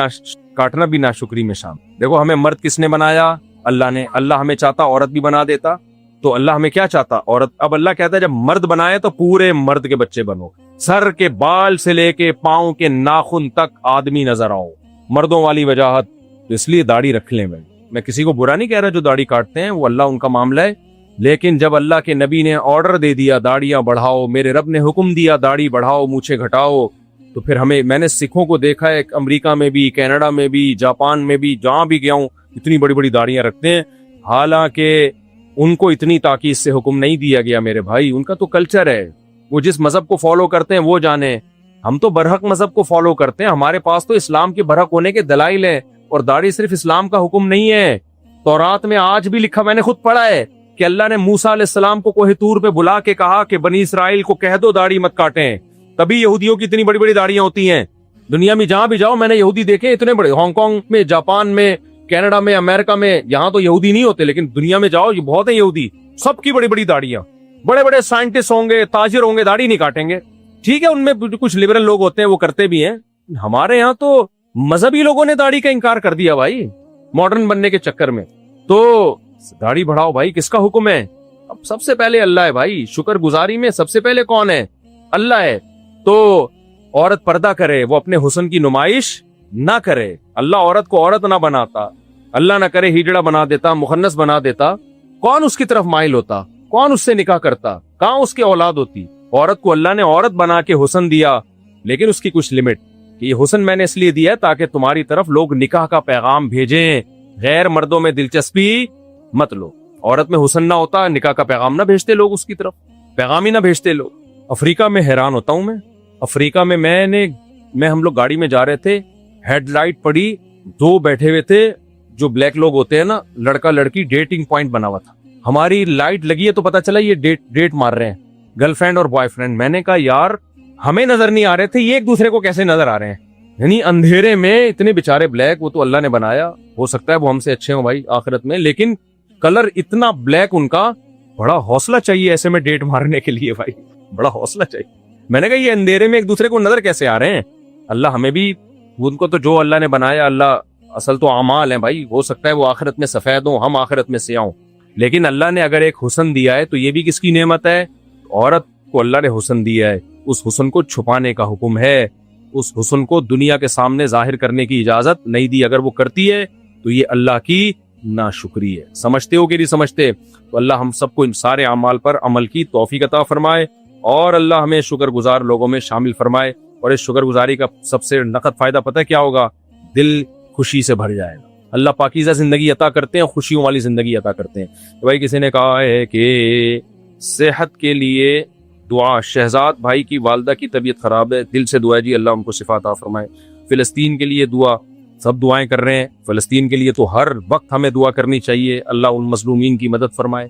کاٹنا بھی ناشکری میں شامل. دیکھو ہمیں مرد کس نے بنایا؟ اللہ نے. اللہ ہمیں چاہتا عورت بھی بنا دیتا, تو اللہ ہمیں کیا چاہتا؟ عورت. اب اللہ کہتا ہے جب مرد بنائے تو پورے مرد کے بچے بنو, سر کے بال سے لے کے پاؤں کے ناخن تک آدمی نظر آؤ. مردوں والی وجاہت. تو اس لیے داڑھی رکھ لیں. میں کسی کو برا نہیں کہہ رہا جو داڑھی کاٹتے ہیں, وہ اللہ ان کا معاملہ ہے. لیکن جب اللہ کے نبی نے آرڈر دے دیا داڑیاں بڑھاؤ, میرے رب نے حکم دیا داڑھی بڑھاؤ, مونچھیں گھٹاؤ, تو پھر میں نے سکھوں کو دیکھا ہے امریکہ میں بھی, کینیڈا میں بھی, جاپان میں بھی, جہاں بھی گیا ہوں اتنی بڑی بڑی داڑیاں رکھتے ہیں. حالانکہ ان کو اتنی تاکید سے حکم نہیں دیا گیا میرے بھائی, ان کا تو کلچر ہے, وہ جس مذہب کو فالو کرتے ہیں وہ جانے. ہم تو برحق مذہب کو فالو کرتے ہیں, ہمارے پاس تو اسلام کے برحق ہونے کے دلائل ہیں, اور داڑھی صرف اسلام کا حکم نہیں ہے. تورات میں آج بھی لکھا, میں نے خود پڑھا ہے, کہ اللہ نے موسیٰ علیہ السلام کو کوہ طور پہ بلا کے کہا کہ بنی اسرائیل کو کہہ دو داڑھی مت کاٹیں. تبھی یہودیوں کی اتنی بڑی بڑی داڑیاں ہوتی ہیں. دنیا میں جہاں بھی جاؤ, میں نے یہودی دیکھے اتنے بڑے, ہانگ کانگ میں, جاپان میں, کینیڈا میں, امریکہ میں. یہاں تو یہودی نہیں ہوتے, لیکن دنیا میں جاؤ یہ بہت ہیں یہودی, سب کی بڑی بڑی داڑیاں. بڑے بڑے سائنٹسٹ ہوں گے, تاجر ہوں گے, داڑھی نہیں کاٹیں گے. ٹھیک ہے, ان میں کچھ لبرل لوگ ہوتے ہیں وہ کرتے بھی ہیں. ہمارے یہاں تو مذہبی لوگوں نے داڑھی کا انکار کر دیا بھائی, ماڈرن بننے کے چکر میں. تو داڑھی بڑھاؤ بھائی, کس کا حکم ہے؟ اب سب سے پہلے اللہ ہے بھائی. شکر گزاری میں سب سے پہلے کون ہے؟ اللہ ہے. تو عورت پردہ کرے, وہ اپنے حسن کی نمائش نہ کرے. اللہ عورت کو عورت نہ بناتا, اللہ نہ کرے ہجڑا بنا دیتا, مخنث بنا دیتا, کون اس کی طرف مائل ہوتا؟ کون اس سے نکاح کرتا؟ کہاں اس کی اولاد ہوتی؟ عورت کو اللہ نے عورت بنا کے حسن دیا, لیکن اس کی کچھ لمٹ, کہ یہ حسن میں نے اس لیے دیا ہے تاکہ تمہاری طرف لوگ نکاح کا پیغام بھیجیں, غیر مردوں میں دلچسپی مت لو. عورت میں حسن نہ ہوتا, نکاح کا پیغام نہ بھیجتے لوگ اس کی طرف, پیغام ہی نہ بھیجتے لوگ. افریقہ میں حیران ہوتا ہوں میں. افریقہ میں ہم لوگ گاڑی میں جا رہے تھے, ہیڈ لائٹ پڑی, دو بیٹھے ہوئے تھے جو بلیک لوگ ہوتے ہیں نا, لڑکا لڑکی, ڈیٹنگ پوائنٹ بنا ہوا تھا. ہماری لائٹ لگی ہے تو پتا چلا یہ ڈیٹ مار رہے ہیں, گرل فرینڈ اور بوائے فرینڈ. میں نے کہا یار ہمیں نظر نہیں آ رہے تھے, یہ ایک دوسرے کو کیسے نظر آ رہے ہیں؟ یعنی اندھیرے میں اتنے بےچارے بلیک, وہ تو اللہ نے بنایا, ہو سکتا ہے وہ ہم سے اچھے ہوں بھائی آخرت میں, لیکن کلر اتنا بلیک ان کا. بڑا حوصلہ چاہیے ایسے میں ڈیٹ مارنے کے لیے بھائی, بڑا حوصلہ چاہیے. میں نے کہا یہ اندھیرے میں ایک دوسرے کو نظر کیسے آ رہے ہیں؟ اللہ ہمیں بھی, ان کو تو جو اللہ نے بنایا, اللہ اصل تو اعمال ہیں بھائی, ہو سکتا ہے وہ آخرت میں سفید ہوں, ہم آخرت میں سیاہ ہوں, لیکن اللہ نے اگر ایک حسن دیا ہے تو یہ بھی کس کی نعمت ہے؟ عورت کو اللہ نے حسن دیا ہے, اس حسن کو چھپانے کا حکم ہے, اس حسن کو دنیا کے سامنے ظاہر کرنے کی اجازت نہیں دی. اگر وہ کرتی ہے تو یہ اللہ کی ناشکری ہے. سمجھتے ہو کہ نہیں سمجھتے؟ تو اللہ ہم سب کو ان سارے اعمال پر عمل کی توفیق عطا فرمائے, اور اللہ ہمیں شکر گزار لوگوں میں شامل فرمائے. اور اس شکر گزاری کا سب سے نقد فائدہ پتہ کیا ہوگا؟ دل خوشی سے بھر جائے گا. اللہ پاکیزہ زندگی عطا کرتے ہیں, خوشیوں والی زندگی عطا کرتے ہیں. بھائی کسی نے کہا ہے کہ صحت کے لیے دعا, شہزاد بھائی کی والدہ کی طبیعت خراب ہے, دل سے دعا جی اللہ ان کو شفا عطا فرمائے. فلسطین کے لیے دعا, سب دعائیں کر رہے ہیں. فلسطین کے لیے تو ہر وقت ہمیں دعا کرنی چاہیے, اللہ ان مظلومین کی مدد فرمائے.